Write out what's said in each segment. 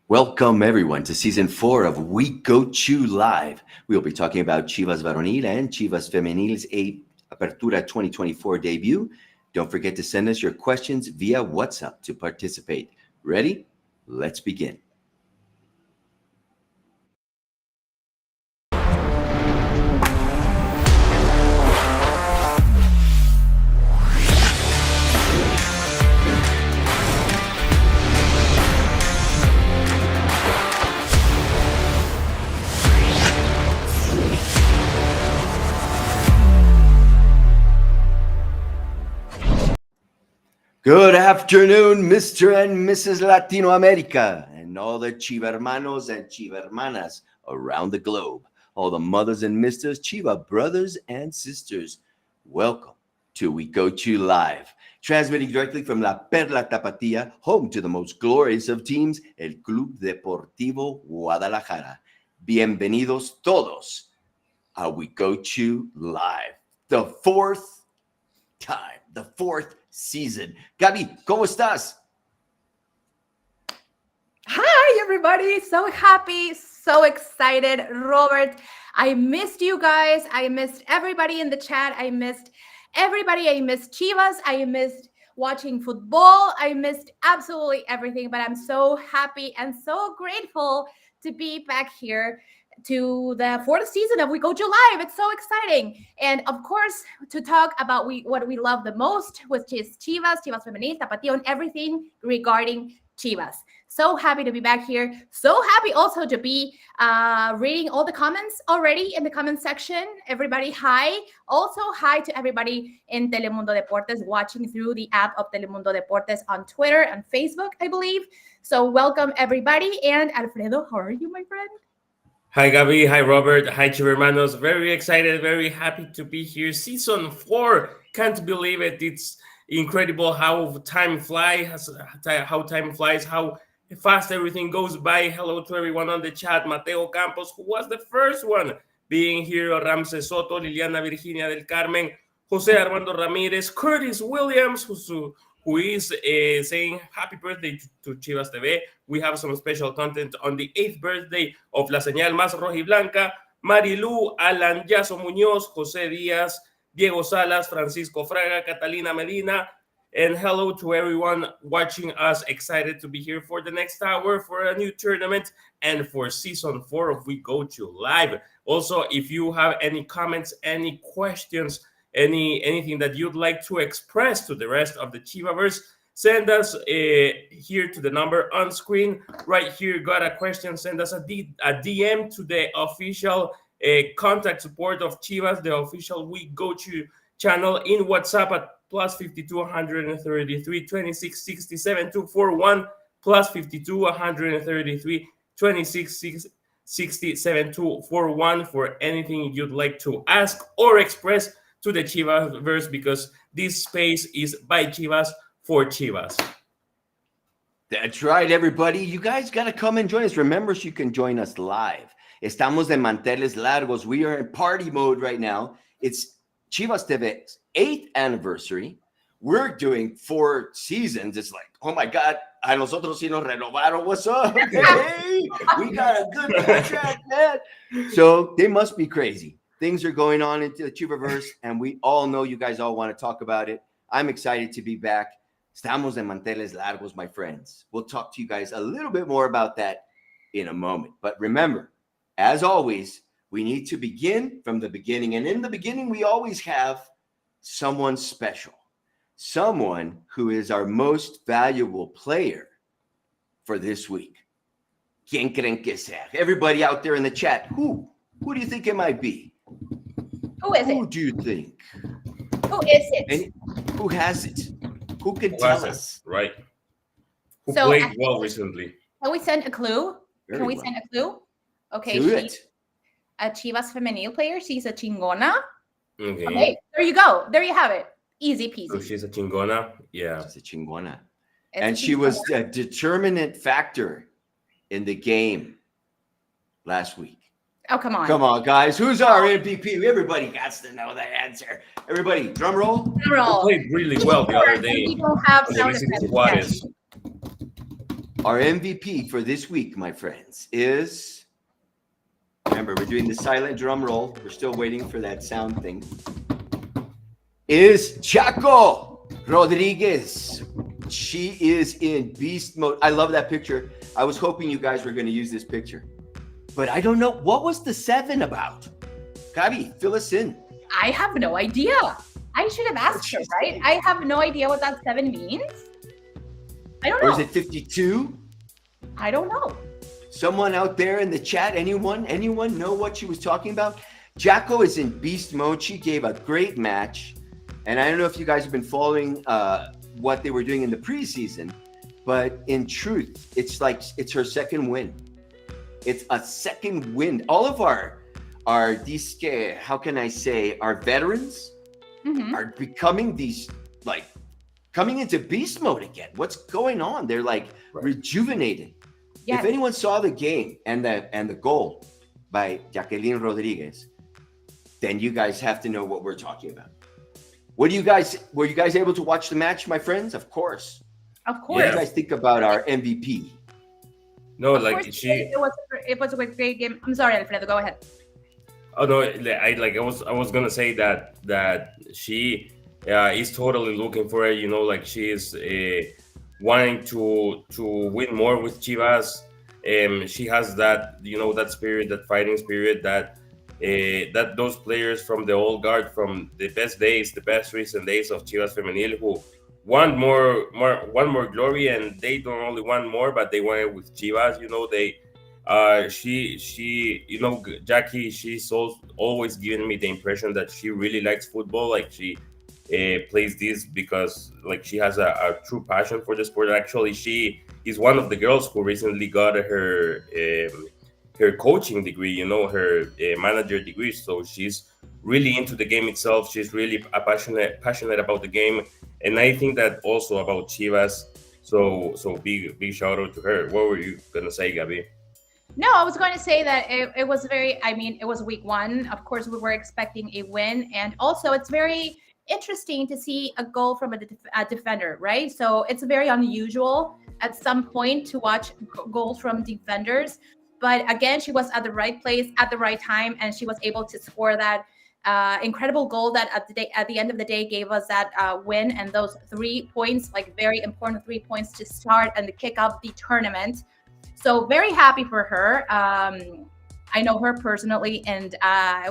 Welcome, everyone, to Season 4 of We Go Chew Live. We'll be talking about Chivas Varonil and Chivas Femenil's Apertura 2024 debut. Don't forget to send us your questions via WhatsApp to participate. Ready? Let's begin. Good afternoon, Mr. and Mrs. Latino America, and all the Chiva hermanos and Chiva hermanas around the globe, all the mothers and misters, Chiva brothers and sisters. Welcome to We Go Chew Live, transmitting directly from La Perla Tapatía, home to the most glorious of teams, el Club Deportivo Guadalajara. Bienvenidos todos a We Go Chew Live, the fourth time, the fourth season. Gabi, ¿cómo estás? Hi, everybody. So happy, so excited. Robert, I missed you guys. I missed everybody in the chat. I missed everybody. I missed Chivas. I missed watching football. I missed absolutely everything, but I'm so happy and so grateful to be back here to the fourth season of We Go Chew Live. It's so exciting. And of course, to talk about what we love the most, which is Chivas Femenil, Tapatio, and everything regarding Chivas. So happy to be back here. So happy also to be reading all the comments already in the comment section. Everybody, hi. Also, hi to everybody in Telemundo Deportes watching through the app of Telemundo Deportes on Twitter and Facebook, I believe. So welcome, everybody. And Alfredo, how are you, my friend? Hi, Gabi. Hi, Robert. Hi, Chivermanos. Very excited, very happy to be here. Season 4. Can't believe it. It's incredible how time flies, how fast everything goes by. Hello to everyone on the chat. Mateo Campos, who was the first one being here. Ramses Soto, Liliana Virginia del Carmen, Jose Armando Ramirez, Curtis Williams, who is saying happy birthday to Chivas TV. We have some special content on the 8th birthday of La Señal Más Rojiblanca. Marilu, Alan Yaso Muñoz, Jose Díaz, Diego Salas, Francisco Fraga, Catalina Medina. And hello to everyone watching us. Excited to be here for the next hour for a new tournament and for Season 4 of We Go Chew Live. Also, if you have any comments, any questions, anything that you'd like to express to the rest of the Chivaverse, send us here to the number on screen. Right here, got a question, send us a DM to the official contact support of Chivas, the official We Go To channel in WhatsApp at +52 133 26 67 241, +52 133 26 67 241 for anything you'd like to ask or express to the Chivaverse, because this space is by Chivas for Chivas. That's right, everybody. You guys got to come and join us. Remember, you can join us live. Estamos de manteles largos. We are in party mode right now. It's Chivas TV's 8th anniversary. We're doing 4 seasons. It's like, oh my God, a nosotros sí nos renovaron. What's up? Hey, we got a good contract, man. So they must be crazy. Things are going on into the Chivaverse, and we all know you guys all want to talk about it. I'm excited to be back. Estamos de manteles largos, my friends. We'll talk to you guys a little bit more about that in a moment. But remember, as always, we need to begin from the beginning. And in the beginning, we always have someone special, someone who is our most valuable player for this week. ¿Quién creen que sea? Everybody out there in the chat, who do you think it might be? Who is it? Who do you think? Who is it? Who has it? Who can tell us? Right. Who So, played well recently? Can we send a clue? Very Can we well. send a clue? Okay, Do she's it. a Chivas Femenil player. She's a chingona. Okay. Okay, there you go. There you have it. Easy So peasy. she's a chingona. Yeah. She's a chingona. It's And a she was chingona. a determinant factor in the game last week. Oh, come on. Come on, guys. Who's our MVP? Everybody got to know the answer. Everybody, drum roll. Drum roll. Played really well the other day We don't have on the sound Vicente effects Juarez. yet. Our MVP for this week, my friends, is, remember, we're doing the silent drum roll. We're still waiting for that sound thing. Is Chaco Rodriguez. She is in beast mode. I love that picture. I was hoping you guys were going to use this picture, but I don't know. What was the 7 about? Gabi, fill us in. I have no idea. I should have asked her, right? I have no idea what that 7 means. I don't know. Or is it 52? I don't know. Someone out there in the chat, anyone know what she was talking about? Jacko is in beast mode. She gave a great match. And I don't know if you guys have been following what they were doing in the preseason, but in truth, it's like it's her second win. It's a second win. All of our disque, how can I say, our veterans are becoming these, like, coming into beast mode again. What's going on? They're like rejuvenated. Yes. If anyone saw the game and the goal by Jacqueline Rodriguez, then you guys have to know what we're talking about. Were you guys able to watch the match, my friends? Of course. Of course. What do you guys think about our MVP? No, of like course, it was a great game. I'm sorry, Alfredo, go ahead. Oh no, I was gonna say that she is totally looking for it. You know, like she is wanting to win more with Chivas. She has that, you know, that spirit, that fighting spirit, that those players from the old guard, from the best days, the best recent days of Chivas Femenil, who want more glory, and they don't only want more, but they want it with Chivas. You know, she you know, Jackie, she's always given me the impression that she really likes football. Like she plays this because like she has a true passion for the sport. Actually, she is one of the girls who recently got her coaching degree, you know, her manager degree. So she's really into the game itself. She's really passionate about the game, and I think that also about Chivas. So big shout out to her. What were you gonna say, Gabi? No, I was going to say that it was it was week 1. Of course, we were expecting a win, and also it's very interesting to see a goal from a defender, right? So it's very unusual at some point to watch goals from defenders. But again, she was at the right place at the right time, and she was able to score that incredible goal that at the end of the day gave us that win, and those 3 points, like very important 3 points to start and to kick off the tournament. So very happy for her. I know her personally, and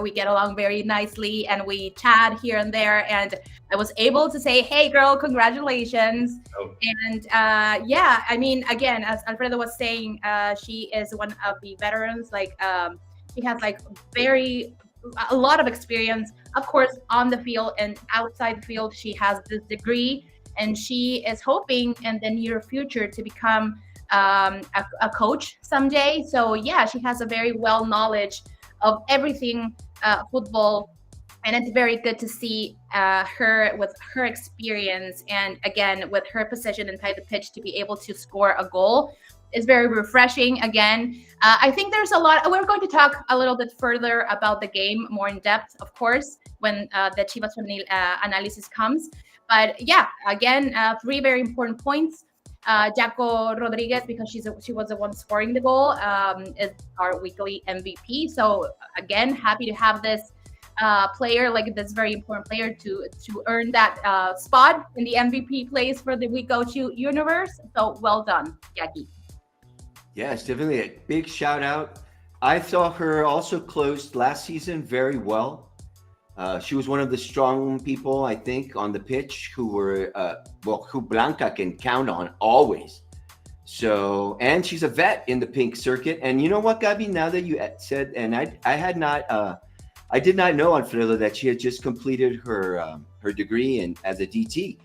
we get along very nicely, and we chat here and there, and I was able to say, hey girl, congratulations. And yeah, I mean, again, as Alfredo was saying, she is one of the veterans. Like she has like a lot of experience, of course, on the field and outside the field. She has this degree, and she is hoping in the near future to become a coach someday. So yeah, she has a very well knowledge of everything football, and it's very good to see her with her experience, and again with her position inside the pitch, to be able to score a goal is very refreshing. Again, I think there's a lot. We're going to talk a little bit further about the game more in depth, of course, when the Chivas Femenil analysis comes. But yeah, again, 3 very important points. Jaco Rodriguez, because she was the one scoring the goal, is our weekly MVP. So again, happy to have this player, like this very important player, to earn that spot in the MVP place for the We Go to Universe. So well done, Jackie. Yes, definitely a big shout out. I saw her also closed last season very well. She was one of the strong people, I think, on the pitch who were, who Blanca can count on always. So, and she's a vet in the pink circuit. And you know what, Gabi, now that you said, and I did not know, Alfredo, that she had just completed her degree as a DT.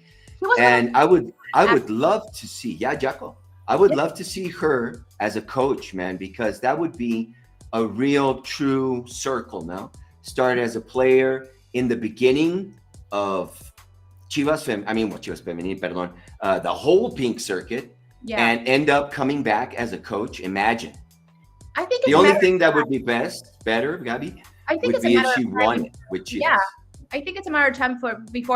And I would love to see, Jaco, I would love to see her as a coach, man, because that would be a real true circle now. Started as a player in the beginning of Chivas Femenil, perdón, the whole pink circuit, and end up coming back as a coach. Imagine. I think the only thing that would be better, Gabi, I think would be if she won it with Chivas. Yeah, I think it's a matter of time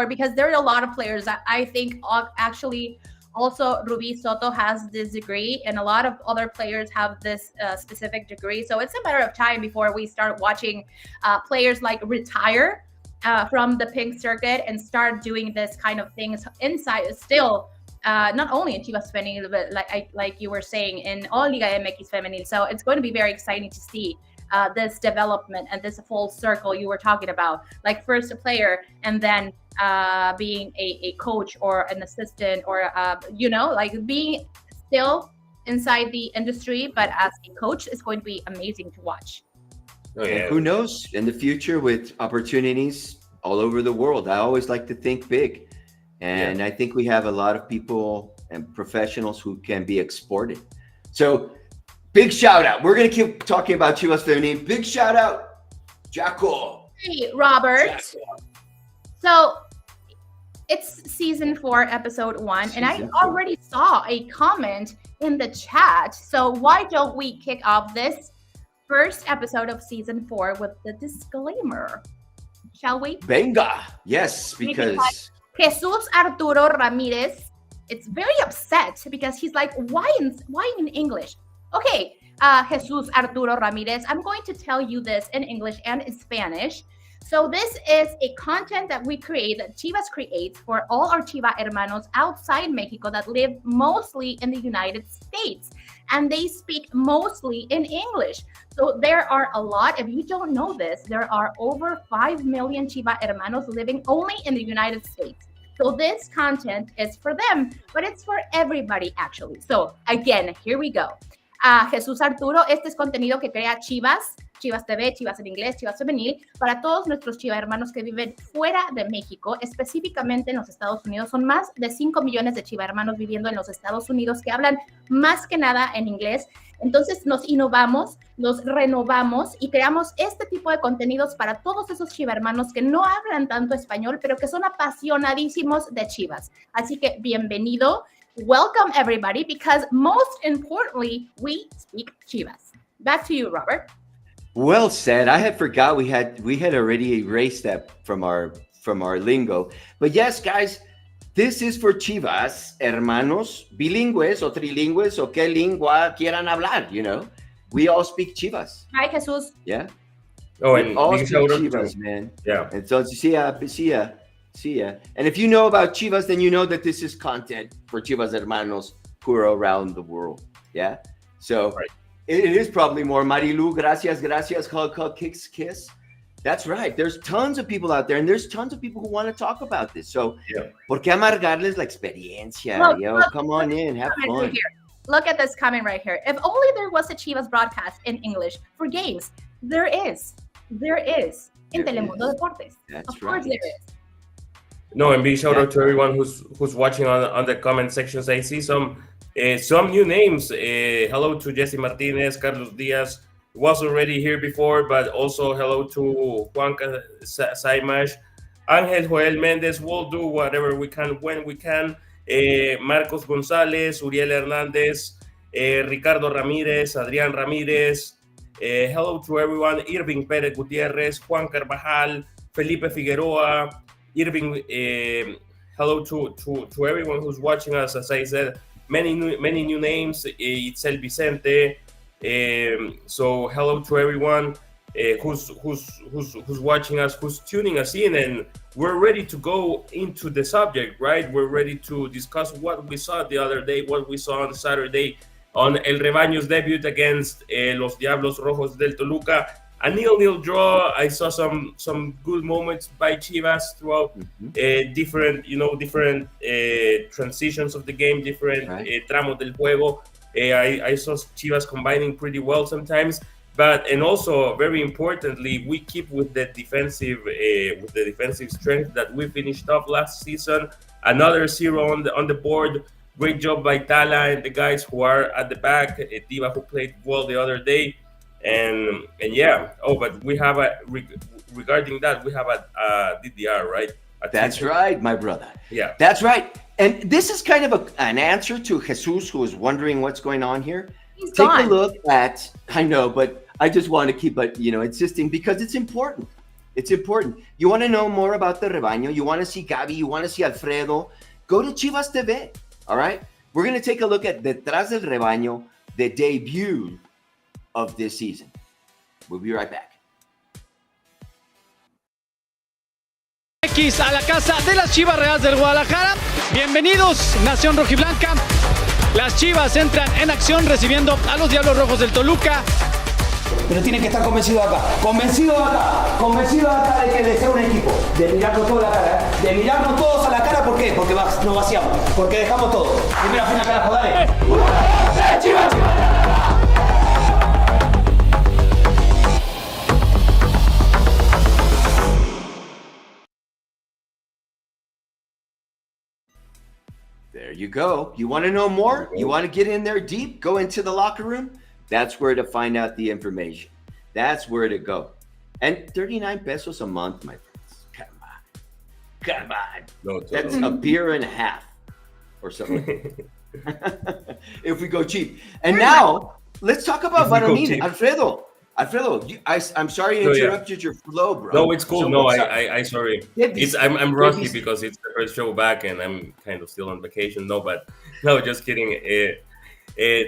because there are a lot of players that I think actually Also, Ruby Soto has this degree, and a lot of other players have this specific degree. So it's a matter of time before we start watching players like retire from the pink circuit and start doing this kind of things inside still. Not only in Chivas Femenil, but like you were saying, in all Liga MX Femenil. So it's going to be very exciting to see this development and this full circle you were talking about. Like first a player, and then being a coach or an assistant, or like being still inside the industry, but as a coach is going to be amazing to watch. Oh, yeah. And who knows, in the future with opportunities all over the world. I always like to think big. And I think we have a lot of people and professionals who can be exported. So big shout out. We're going to keep talking about Chivas Femenil. Big shout out, Jaco. Hey, Robert. Jaco. So it's season 4, episode 1. And I already saw a comment in the chat. So why don't we kick off this first episode of season 4 with the disclaimer? Shall we? Venga. Yes, because Jesus Arturo Ramirez, it's very upset because he's like, why in English? Okay, Jesus Arturo Ramirez, I'm going to tell you this in English and in Spanish. So this is a content that we create, that Chivas creates for all our Chiva hermanos outside Mexico that live mostly in the United States. And they speak mostly in English. So there are a lot, if you don't know this, there are over 5 million Chiva hermanos living only in the United States. So this content is for them, but it's for everybody actually. So again, here we go. Jesús Arturo, este es contenido que crea Chivas, Chivas TV, Chivas en inglés, Chivas Femenil, para todos nuestros Chiva hermanos que viven fuera de México, específicamente en los Estados Unidos. Son más de 5 millones de Chiva hermanos viviendo en los Estados Unidos que hablan más que nada en inglés. Entonces nos innovamos, nos renovamos y creamos este tipo de contenidos para todos esos Chiva hermanos que no hablan tanto español, pero que son apasionadísimos de Chivas. Así que bienvenido. Welcome everybody, because most importantly, we speak Chivas. Back to you, Robert. Well said. I had forgot we had already erased that from our lingo. But yes, guys, this is for Chivas hermanos, bilingües o trilingües o qué lengua quieran hablar, you know. We all speak Chivas. Hi, Jesus. Yeah. Oh, and all speak Chivas, man. Yeah. Entonces, see ya. And if you know about Chivas, then you know that this is content for Chivas hermanos who are around the world. Yeah. So right. It is probably more Marilu, gracias, hug, kiss. That's right. There's tons of people out there, and there's tons of people who want to talk about this. So, ¿por qué amargarles la experiencia? Look, come on in, have fun. Right, look at this comment right here. If only there was a Chivas broadcast in English for games. There is. In Telemundo Deportes. Of course there is. No, and big shout out to everyone who's watching on the comment sections. I see some new names. Hello to Jesse Martinez, Carlos Diaz was already here before, but also hello to Juan Saimash, Angel Joel Mendez. We'll do whatever we can when we can. Marcos Gonzalez, Uriel Hernandez, Ricardo Ramirez, Adrián Ramirez. Hello to everyone. Irving Pérez Gutierrez, Juan Carvajal, Felipe Figueroa. Irving, hello to everyone who's watching us. As I said, many new names. Itzel Vicente. So hello to everyone who's watching us, who's tuning us in, and we're ready to go into the subject, right? We're ready to discuss what we saw the other day, what we saw on Saturday on El Rebaño's debut against Los Diablos Rojos del Toluca. A 0-0 draw. I saw some good moments by Chivas throughout different transitions of the game, different tramos del juego. I saw Chivas combining pretty well sometimes, and also very importantly, we keep with the defensive strength that we finished off last season. Another 0 on the board. Great job by Tala and the guys who are at the back. Diva, who played well the other day. And yeah. Oh, but we have regarding that, we have a DDR, right? That's right, my brother. Yeah, that's right. And this is kind of an answer to Jesus, who is wondering what's going on here. Take a look at. I know, but I just want to keep insisting because it's important. It's important. You want to know more about the Rebaño? You want to see Gaby? You want to see Alfredo? Go to Chivas TV. All right? We're going to take a look at Detrás del Rebaño, the debut of this season. We'll be right back. X a la casa de las Chivas Reales del Guadalajara. Bienvenidos, Nación Rojiblanca. Las Chivas entran en acción recibiendo a los Diablos Rojos del Toluca. Pero tienen que estar convencidos acá, de que de ser un equipo, de mirarnos todos a la cara, de mirarnos todos a la cara, ¿por qué? Porque nos vaciamos, porque dejamos todo. Primera fina, carajo, dale. ¡Chivas! There you go. You want to know more? You want to get in there deep? Go into the locker room? That's where to find out the information. That's where to go. And 39 pesos a month, my friends. Come on. No, that's a beer and a half or something. If we go cheap. And now, let's talk about Varonil. Alfredo, I'm sorry I interrupted your flow, bro. No, it's cool. So no, I sorry. I'm rusty because it's the first show back and I'm kind of still on vacation. No, just kidding.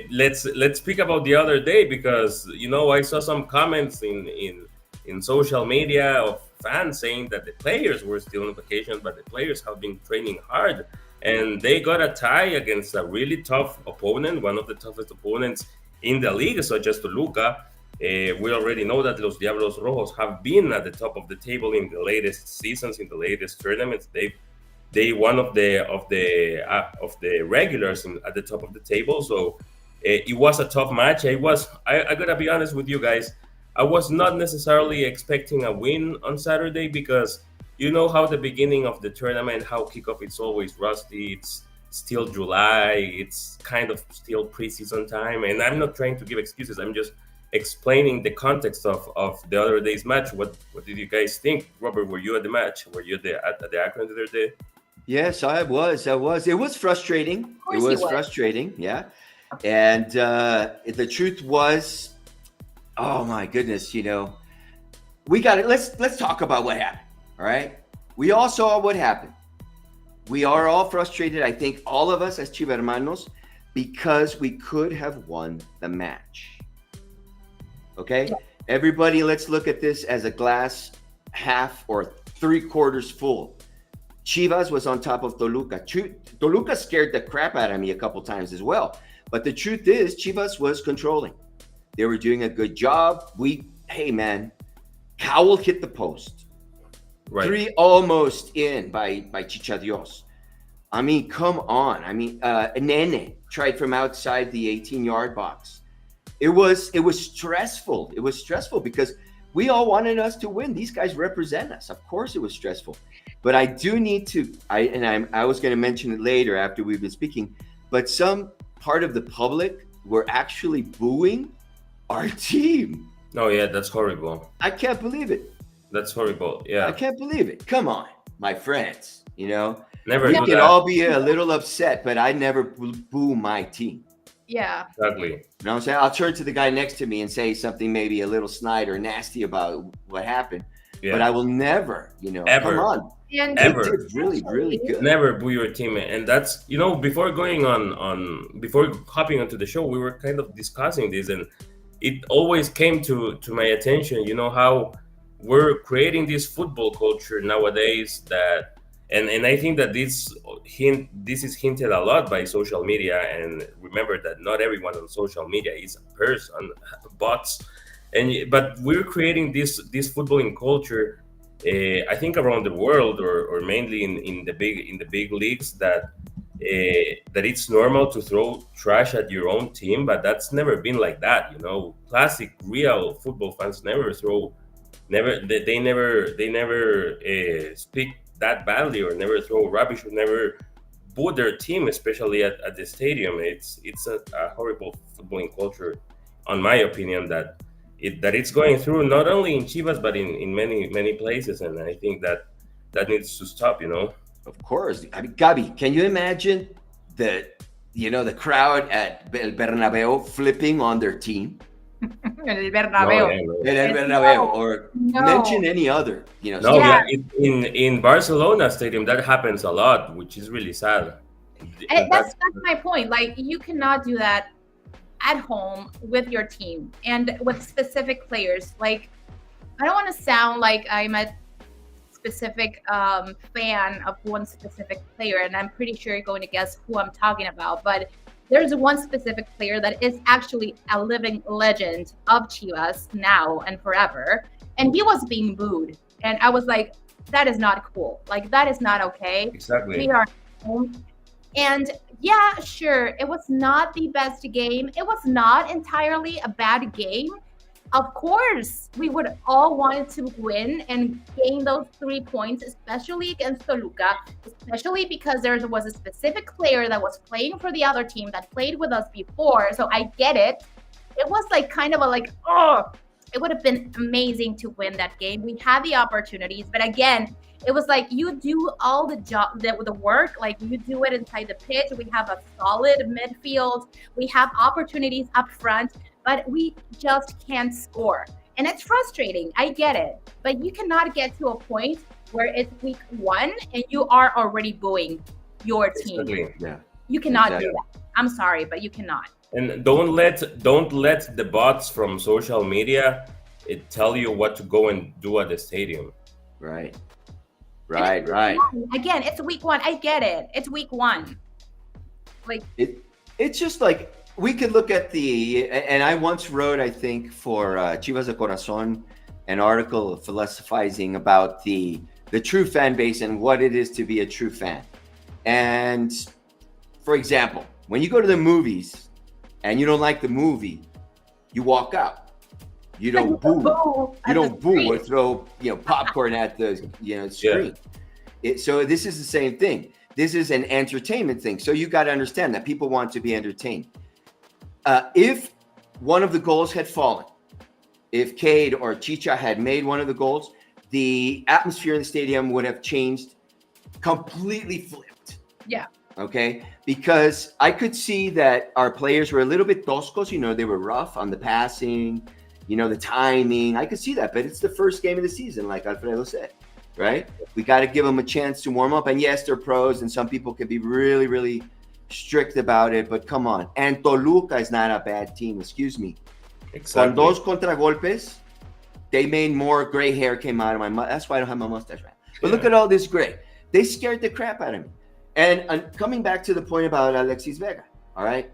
Let's speak about the other day because I saw some comments in social media of fans saying that the players were still on vacation, but the players have been training hard and they got a tie against a really tough opponent, one of the toughest opponents in the league, such as Toluca. We already know that Los Diablos Rojos have been at the top of the table in the latest seasons, in the latest tournaments. They one of the regulars at the top of the table. So it was a tough match. I gotta be honest with you guys. I was not necessarily expecting a win on Saturday because you know how the beginning of the tournament, how kickoff is always rusty. It's still July. It's kind of still preseason time, and I'm not trying to give excuses. I'm just explaining the context of the other day's match. What did you guys think? Robert, were you at the match? Were you at the Akron the other day? Yes, I was. It was frustrating. It was frustrating, yeah. And the truth was, oh my goodness, we got it. Let's talk about what happened. All right. We all saw what happened. We are all frustrated, I think, all of us as Chivermanos, because we could have won the match. Okay, Everybody, let's look at this as a glass half or 3/4 full. Chivas was on top of Toluca. Toluca scared the crap out of me a couple times as well. But the truth is, Chivas was controlling. They were doing a good job. Hey man, Cowell hit the post. Right. 3 almost in by Chichadios. I mean, come on. I mean, Nene tried from outside the 18-yard box. It was stressful. It was stressful because we all wanted us to win. These guys represent us. Of course it was stressful. But I do need to, I was going to mention it later after we've been speaking, but some part of the public were actually booing our team. Oh, yeah, that's horrible. I can't believe it. That's horrible, yeah. I can't believe it. Come on, my friends, Never we can all be a little upset, but I never boo my team. Yeah. Exactly. You know what I'm saying? I'll turn to the guy next to me and say something maybe a little snide or nasty about what happened. Yeah. But I will never, ever. Come on. And ever. They did really, really good. Never boo your team. And that's, before going before hopping onto the show, we were kind of discussing this, and it always came to my attention, how we're creating this football culture nowadays that, and I think that this is hinted a lot by social media. And remember that not everyone on social media is a person, bots. But we're creating this footballing culture, I think around the world, or mainly in the big leagues, that it's normal to throw trash at your own team, but that's never been like that. Classic real football fans never speak that badly, or never throw rubbish, or never boo their team, especially at the stadium. It's a horrible footballing culture, on my opinion, that it's going through not only in Chivas but in many places, and I think that needs to stop. Of course. I mean, Gabi, can you imagine the crowd at El Bernabeu flipping on their team? El Bernabeu. El Bernabeu, or mention any other, in Barcelona stadium that happens a lot, which is really sad. And that's my point. Like, you cannot do that at home with your team and with specific players. Like, I don't want to sound like I'm a specific fan of one specific player, and I'm pretty sure you're going to guess who I'm talking about, but there's one specific player that is actually a living legend of Chivas now and forever, and he was being booed, and I was like, that is not cool. Like, that is not okay. Exactly. We are home. And yeah, sure, it was not the best game. It was not entirely a bad game. Of course, we would all want to win and gain those 3 points, especially against Toluca, especially because there was a specific player that was playing for the other team that played with us before. So I get it. It was like kind of a like, oh, it would have been amazing to win that game. We had the opportunities, but again, it was like you do all the job, the work, like you do it inside the pitch. We have a solid midfield. We have opportunities up front, but we just can't score. And it's frustrating. I get it. But you cannot get to a point where it's week 1 and you are already booing your team. Exactly. Yeah. You cannot Exactly. do that. I'm sorry, but you cannot. And don't let the bots from social media tell you what to go and do at the stadium. Right. And Right. it's Right. week 1. Again, it's week 1. I get it. It's week 1. Like, It's just like we could look at and I once wrote, I think, for Chivas de Corazon, an article philosophizing about the true fan base and what it is to be a true fan. And for example, when you go to the movies and you don't like the movie, you walk out. You don't boo. You don't boo or throw popcorn at the screen. So this is the same thing. This is an entertainment thing. So you got to understand that people want to be entertained. If one of the goals had fallen, if Cade or Chicha had made one of the goals, the atmosphere in the stadium would have changed, completely flipped. yeah. Okay, because I could see that our players were a little bit toscos. They were rough on the passing, the timing. I could see that, but it's the first game of the season, like Alfredo said, right? We got to give them a chance to warm up. And yes, they're pros, and some people can be really, really strict about it. But come on, and Toluca is not a bad team. Excuse me. Exactly. Con dos contragolpes, they made more gray hair came out of my mouth. That's why I don't have my mustache, man. But look at all this gray. They scared the crap out of me. And coming back to the point about Alexis Vega, all right?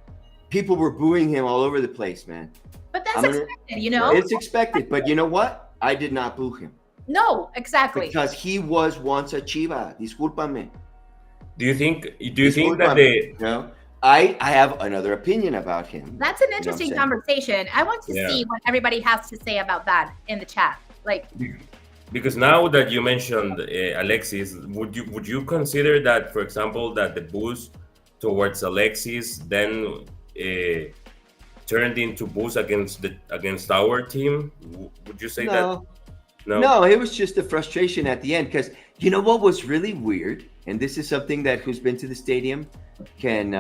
People were booing him all over the place, man. But that's expected, It's expected, but you know what? I did not boo him. No, exactly. Because he was once a Chiva. Discúlpame. Do you think that I have another opinion about him. That's an interesting conversation. I want to see what everybody has to say about that in the chat. Like, because now that you mentioned Alexis, would you consider that, for example, that the boost towards Alexis then turned into boost against our team? Would you say that? No, it was just a frustration at the end, because you know what was really weird, and this is something that who's been to the stadium can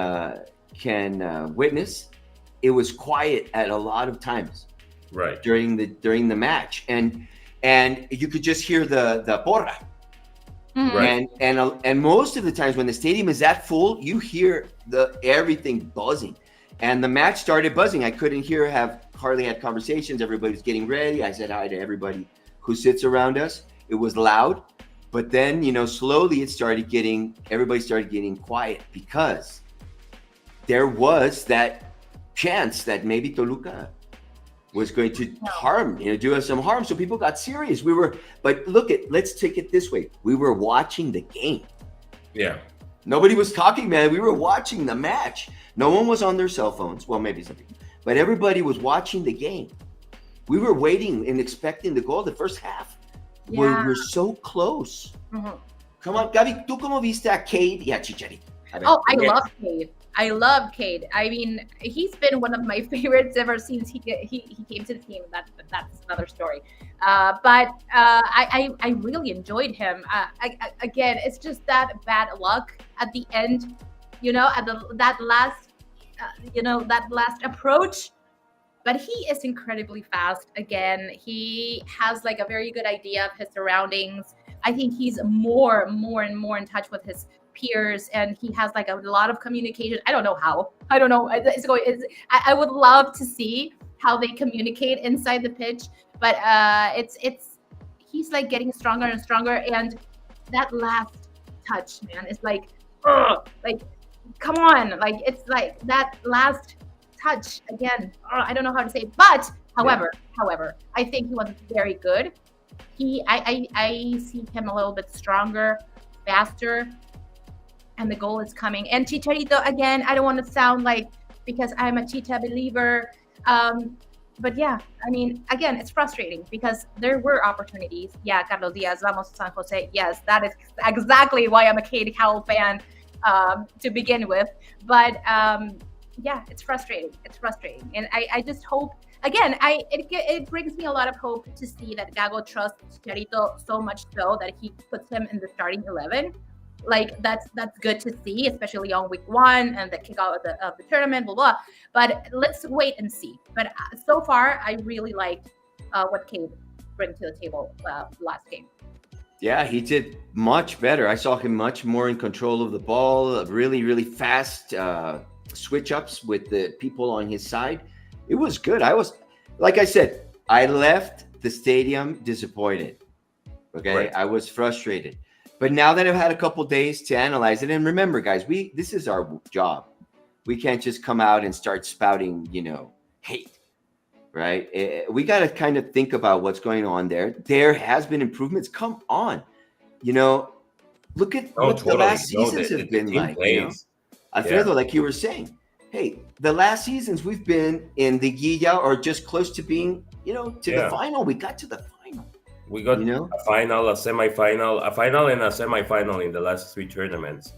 witness. It was quiet at a lot of times, right, during the match, and you could just hear the porra. mm-hmm. Right. And most of the times when the stadium is that full, you hear everything buzzing. And the match started buzzing. I couldn't hardly had conversations. Everybody's getting ready. I said hi to everybody who sits around us. It was loud, but then slowly everybody started getting quiet, because there was that chance that maybe Toluca was going to do us some harm. So people got serious. But let's take it this way. We were watching the game. Yeah. Nobody was talking, man. We were watching the match. No one was on their cell phones. Well, maybe some people, but everybody was watching the game. We were waiting and expecting the goal the first half. Yeah. We're so close. Mm-hmm. Come on, Gaby, ¿tú cómo viste a Cade y a Chicharito? Oh, I love Cade. I love Cade. I mean, he's been one of my favorites ever since he came to the team. That's another story. But I really enjoyed him. Again, it's just that bad luck at the end. At that last approach. But he is incredibly fast. Again, he has like a very good idea of his surroundings. I think he's more and more in touch with his peers, and he has like a lot of communication. I don't know how. I don't know. I would love to see how they communicate inside the pitch, but he's like getting stronger and stronger, and that last touch, man, is like, like, come on, like it's like that last touch again. I don't know how to say it, but however, I think he was very good. I see him a little bit stronger, faster, and the goal is coming. And Chicharito, again, I don't want to sound like, because I'm a Chicha believer, but yeah, I mean, again, it's frustrating because there were opportunities. Yeah, Carlos Diaz, vamos San Jose. Yes, that is exactly why I'm a Cade Cowell fan to begin with. But yeah, it's frustrating. It's frustrating. And I just hope, again, it brings me a lot of hope to see that Gago trusts Chicharito so much so that he puts him in the starting 11. Like that's good to see, especially on week 1 and the kickoff of the tournament, blah blah. But let's wait and see. But so far, I really liked what Cade brought to the table last game. Yeah, he did much better. I saw him much more in control of the ball. Really, really fast switch ups with the people on his side. It was good. Like I said, I left the stadium disappointed. Okay, right. I was frustrated. But now that I've had a couple days to analyze it, and remember, guys, this is our job. We can't just come out and start spouting, hate, right? We got to kind of think about what's going on there. There has been improvements. Come on, look at what the last seasons have been like. Alfredo, like you were saying, hey, the last seasons we've been in the Guilla or just close to being, the final. We got to the final. We got a final, a semi-final, a final, and a semi-final in the last 3 tournaments.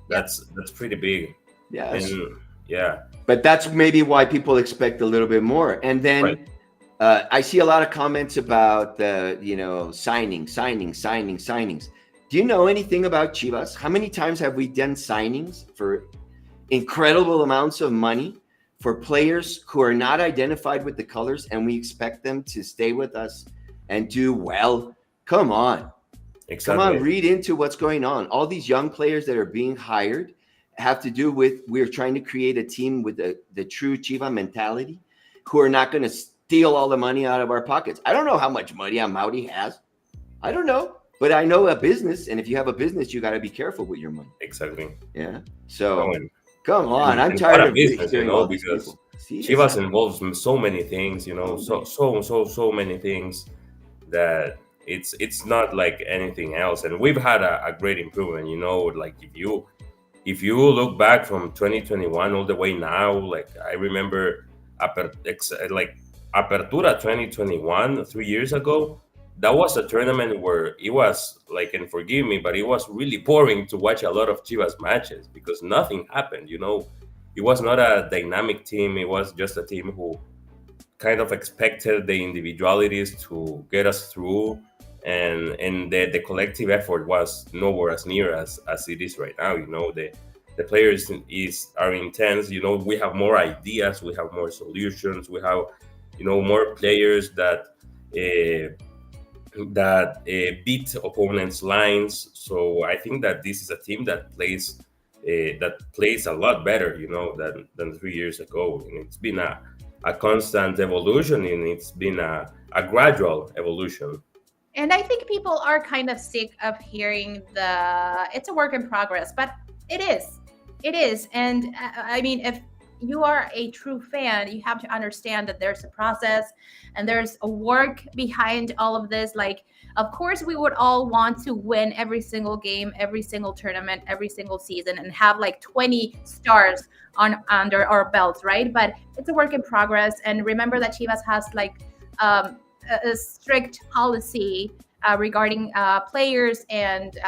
That's pretty big. Yes. And, yeah. But that's maybe why people expect a little bit more. And then I see a lot of comments about the, signings. Do you know anything about Chivas? How many times have we done signings for incredible amounts of money for players who are not identified with the colors, and we expect them to stay with us and do well? Come on. Exactly. Come on, read into what's going on. All these young players that are being hired have to do with, we're trying to create a team with the true Chiva mentality, who are not going to steal all the money out of our pockets. I don't know how much money Amauri has. I don't know. But I know a business, and if you have a business, you got to be careful with your money. Exactly. Yeah. So, come on. I'm tired of business, doing all these because people. Chivas involves so many things, so many things that it's not like anything else. And we've had a great improvement, like if you look back from 2021 all the way now, like I remember Apertura 2021 3 years ago. That was a tournament where it was like, and forgive me, but it was really boring to watch a lot of Chivas matches because nothing happened. It was not a dynamic team. It was just a team who kind of expected the individualities to get us through, and the collective effort was nowhere as near as it is right now. The players are intense. We have more ideas, we have more solutions, we have more players that beat opponents' lines. So I think that this is a team that plays a lot better, than 3 years ago. And it's been a constant evolution, and it's been a gradual evolution. And I think people are kind of sick of hearing it's a work in progress, but it is. And I mean, if you are a true fan, you have to understand that there's a process and there's a work behind all of this. Like, of course, we would all want to win every single game, every single tournament, every single season, and have like 20 stars under our belts, right? But it's a work in progress. And remember that Chivas has like a strict policy regarding players and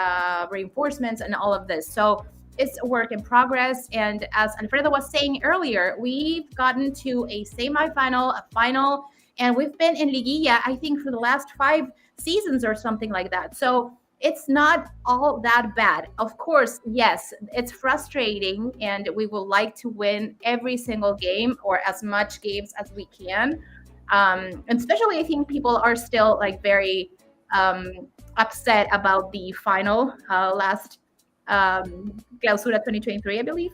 reinforcements and all of this. So it's a work in progress. And as Alfredo was saying earlier, we've gotten to a semifinal, a final, and we've been in Liguilla, I think, for the last 5 seasons or something like that. So it's not all that bad. Of course, yes, it's frustrating, and we would like to win every single game or as much games as we can. And especially, I think people are still like very upset about the final last Clausura 2023, I believe.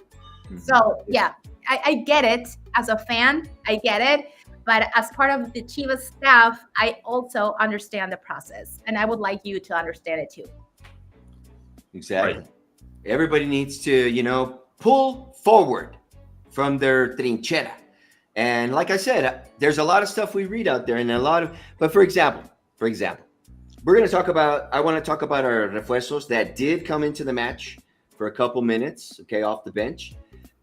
So yeah, I get it. As a fan, I get it. But as part of the Chivas staff, I also understand the process. And I would like you to understand it too. Exactly. Right. Everybody needs to, pull forward from their trinchera. And like I said, there's a lot of stuff we read out there and but for example, I want to talk about our refuerzos that did come into the match for a couple minutes, okay, off the bench.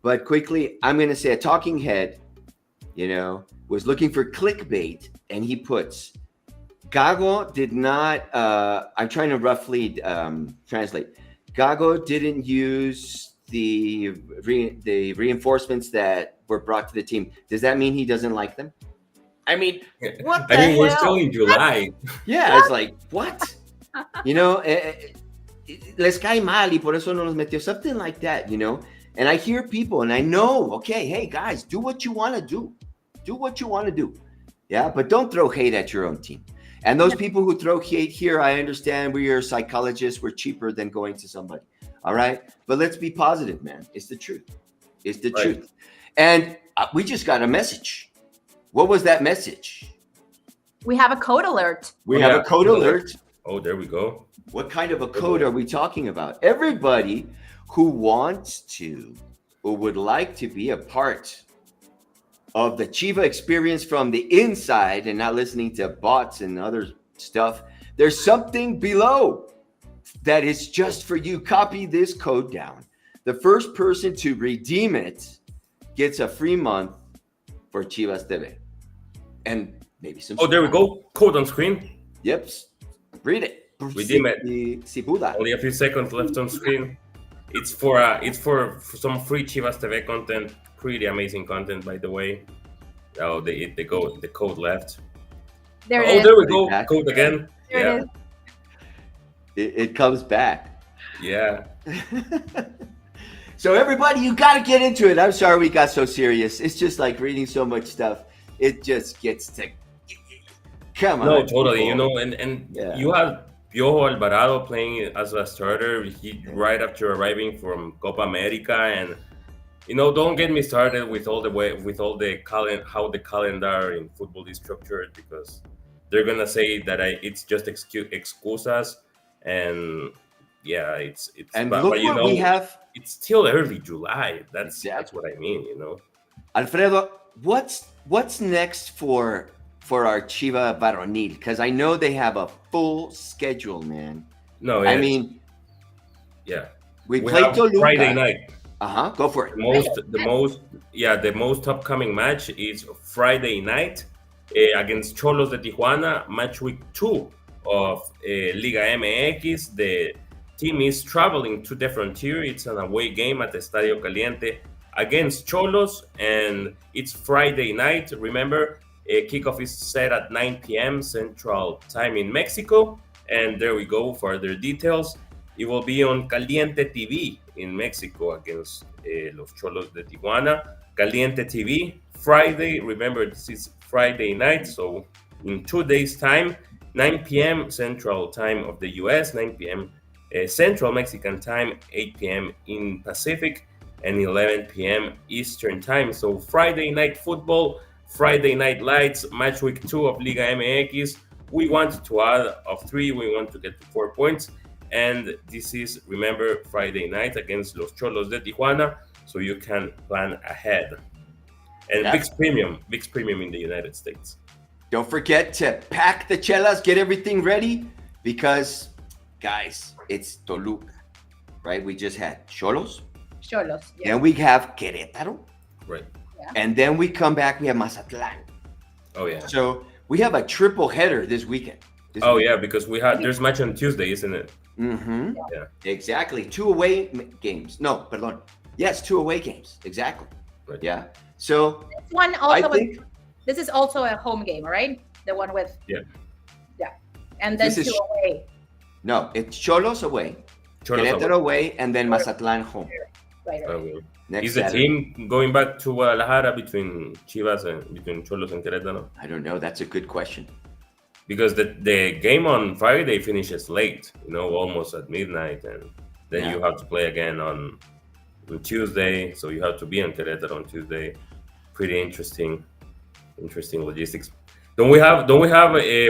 But quickly, I'm going to say a talking head, was looking for clickbait, and he puts, Gago did not, I'm trying to roughly translate. Gago didn't use the reinforcements that were brought to the team. Does that mean he doesn't like them? I mean, what the hell? We're still in July. Yeah, it's like, what? Les cae mal y por eso no los metió. Something like that, And I hear people and I know, okay, hey guys, do what you want to do. Do what you want to do. Yeah, but don't throw hate at your own team. And those people who throw hate here, I understand we are psychologists. We're cheaper than going to somebody. All right. But let's be positive, man. It's the truth. It's the truth. And we just got a message. What was that message? We have a code alert. We have a code alert. Oh, there we go. What kind of a code are we talking about? Everybody who wants to or would like to be a part of the Chiva experience from the inside and not listening to bots and other stuff, there's something below that is just for you. Copy this code down. The first person to redeem it gets a free month for Chivas TV. And maybe some. Oh, there we go. Code on screen. Yep. Read it. Redeem it. Si puda. Only a few seconds left on screen. It's for some free Chivas TV content. Pretty amazing content, by the way. Oh, the code left. There it is. There we go. Code again. There it is. It comes back. Yeah. So everybody, you got to get into it. I'm sorry we got so serious. It's just like reading so much stuff. It just gets to come on. No, totally. People. And you have Piojo Alvarado playing as a starter. Right after arriving from Copa America, and don't get me started with how the calendar in football is structured, because they're gonna say that it's just excusas, and it's and look what we have. It's still early July. That's what I mean. Alfredo, what's next for our Chiva Varonil? Because I know they have a full schedule, man. No, I mean, we play Toluca Friday night. Go for it. The most upcoming match is Friday night against Xolos de Tijuana, match week 2 of Liga MX. The team is traveling to the Frontier. It's an away game at Estadio Caliente against Xolos, and it's Friday night. Remember, kickoff is set at 9 p.m. Central Time in Mexico, and there we go. Further details. It will be on Caliente TV in Mexico against Los Xolos de Tijuana. Caliente TV, Friday. Remember, this is Friday night, so in 2 days' time, 9 p.m. Central Time of the U.S., 9 p.m. Central Mexican Time, 8 p.m. in Pacific, and 11 p.m. Eastern Time. So Friday night football, Friday night lights, match week 2 of Liga MX. We want to add of 3. We want to get to 4 points. And this is, remember, Friday night against Los Xolos de Tijuana, so you can plan ahead. And VIX Premium in the United States. Don't forget to pack the chelas, get everything ready, because, guys, it's Toluca, right? We just had Xolos. Yeah. Then we have Querétaro. Right. Yeah. And then we come back, we have Mazatlan. Oh, yeah. So we have a triple header this weekend. Yeah, because there's match on Tuesday, isn't it? Mm-hmm. Yeah. Exactly. 2 away games. No, pardon. Yes, 2 away games. Exactly. Right. Yeah. So this one also this is also a home game, right? The one with and then 2 away. No, it's Xolos away, Querétaro away, and then Mazatlan home. Right. Is the team going back to Guadalajara between Chivas and between Xolos and Querétaro? I don't know. That's a good question. Because the game on Friday finishes late, almost at midnight, and Then Yeah. you have to play again on Tuesday, so you have to be in Querétaro on Tuesday. Pretty interesting logistics. Don't we have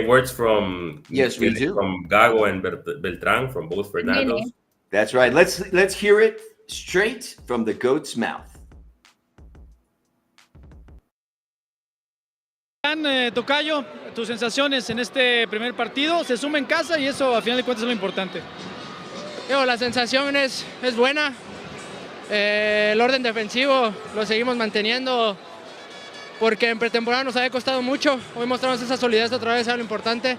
words from Yes, we do. from Gago and Beltran, from both Fernandos? That's right. Let's hear it straight from the goat's mouth. Tocayo, tus sensaciones en este primer partido, se suma en casa y eso a final de cuentas es lo importante. La sensación es buena. El orden defensivo lo seguimos manteniendo porque en pretemporada nos había costado mucho. Hoy mostramos esa solidez otra vez, es lo importante.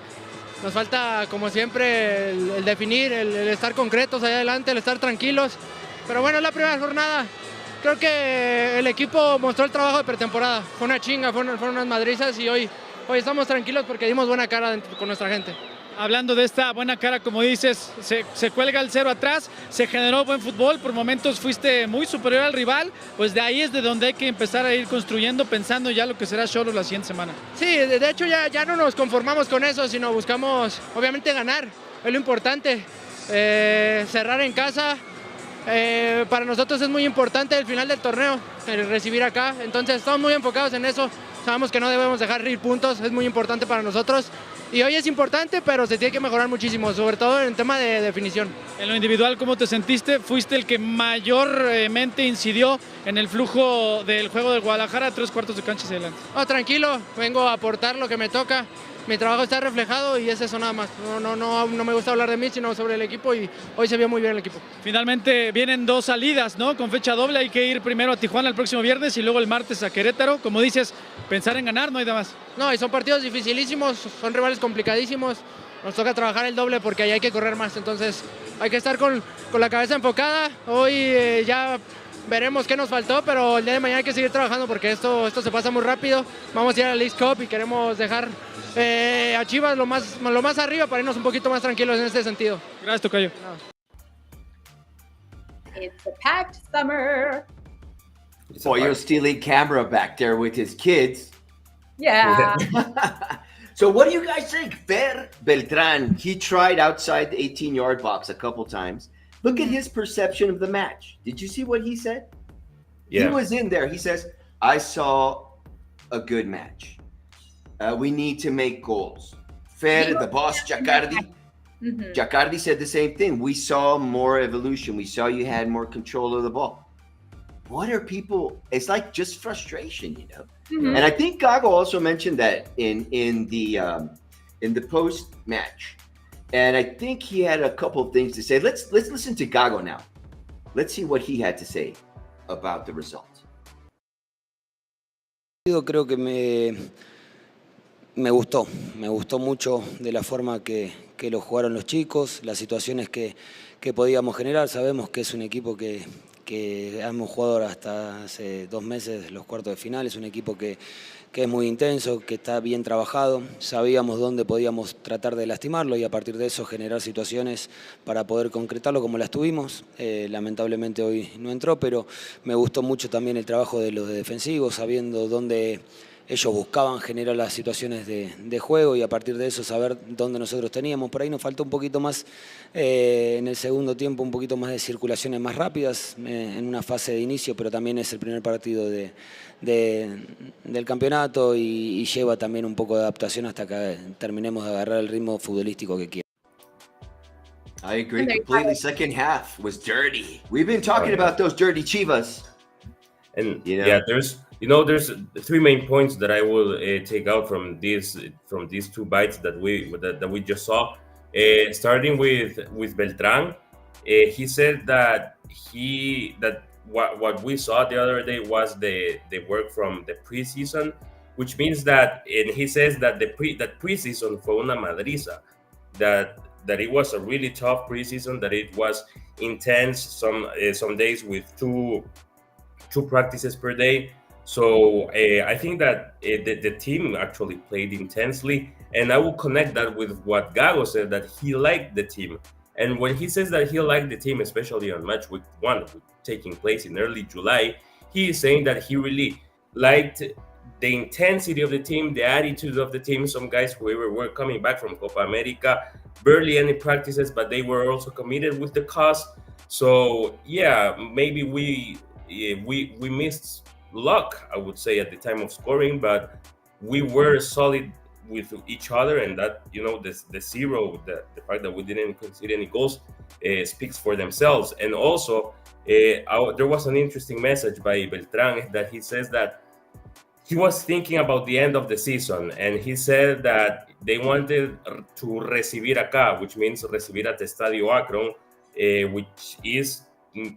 Nos falta, como siempre, el definir, el estar concretos allá adelante, el estar tranquilos. Pero bueno, es la primera jornada. Creo que el equipo mostró el trabajo de pretemporada. Fue una chinga, fueron unas madrizas y hoy estamos tranquilos porque dimos buena cara con nuestra gente. Hablando de esta buena cara, como dices, se cuelga el 0 atrás, se generó buen fútbol, por momentos fuiste muy superior al rival, pues de ahí es de donde hay que empezar a ir construyendo, pensando ya lo que será Xolos la siguiente semana. Sí, de hecho ya no nos conformamos con eso, sino buscamos obviamente ganar, es lo importante, cerrar en casa. Para nosotros es muy importante el final del torneo, el recibir acá, entonces estamos muy enfocados en eso, sabemos que no debemos dejar ir puntos, es muy importante para nosotros. Y hoy es importante, pero se tiene que mejorar muchísimo, sobre todo en el tema de definición. En lo individual, ¿cómo te sentiste? Fuiste el que mayormente incidió en el flujo del juego del Guadalajara, 3/4 de cancha hacia adelante. Tranquilo, vengo a aportar lo que me toca. Mi trabajo está reflejado y es eso nada más. No me gusta hablar de mí, sino sobre el equipo y hoy se vio muy bien el equipo. Finalmente vienen 2 salidas, ¿no? Con fecha doble, hay que ir primero a Tijuana el próximo viernes y luego el martes a Querétaro. Como dices, pensar en ganar, no hay de más. No, y son partidos dificilísimos, son rivales complicadísimos. Nos toca trabajar el doble porque ahí hay que correr más, entonces hay que estar con la cabeza enfocada. Hoy ya veremos qué nos faltó, pero el día de mañana hay que seguir trabajando porque esto se pasa muy rápido. Vamos a ir a la League Cup y queremos dejar a Chivas lo más arriba para irnos un poquito más tranquilos en este sentido. Gracias, Tocayo. It's a packed summer. Pollo stealing camera back there with his kids. Yeah. So what do you guys think? Fer Beltran, he tried outside the 18-yard box a couple times. Look at his perception of the match. Did you see what he said? Yeah. He was in there. He says, I saw a good match. We need to make goals. Fer, the boss, Giacardi. Mhm. Giacardi said the same thing. We saw more evolution. We saw you had more control of the ball. What are people? It's like just frustration, you know. Mhm. And I think Gago also mentioned that in the post match. And I think he had a couple of things to say. Let's listen to Gago now. Let's see what he had to say about the result. Creo que me gustó mucho de la forma que lo jugaron los chicos, las situaciones que podíamos generar. Sabemos que es un equipo que hemos jugado hasta hace 2 meses los cuartos de final, es un equipo que es muy intenso, que está bien trabajado. Sabíamos dónde podíamos tratar de lastimarlo y a partir de eso generar situaciones para poder concretarlo como las tuvimos. Lamentablemente hoy no entró, pero me gustó mucho también el trabajo de los defensivos, sabiendo dónde ellos buscaban generar las situaciones de juego y a partir de eso saber dónde nosotros teníamos. Por ahí nos faltó un poquito más en el segundo tiempo, un poquito más de circulaciones más rápidas en una fase de inicio, pero también es el primer partido del campeonato y lleva también un poco de adaptación hasta que terminemos de agarrar el ritmo futbolístico que quiera. I agree completely. Second half was dirty. We've been talking about those dirty Chivas. And You know? yeah, there's 3 main points that I will take out from these 2 bites that we just saw. Starting with Beltran, he said that what we saw the other day was the work from the preseason, which means that, and he says that that preseason fue una madriza, that it was a really tough preseason, that it was intense, some days with two practices per day. So I think that the team actually played intensely, and I will connect that with what Gago said, that he liked the team. And when he says that he liked the team, especially on match week 1 taking place in early July, he is saying that he really liked the intensity of the team, the attitude of the team. Some guys who were coming back from Copa America, barely any practices, but they were also committed with the cause. So yeah, maybe we missed luck, I would say, at the time of scoring, but we were solid with each other, and that, you know, the zero, the fact that we didn't concede any goals speaks for themselves. And also there was an interesting message by Beltrán that he says that he was thinking about the end of the season, and he said that they wanted to recibir acá, which means recibir at Estadio Akron, which is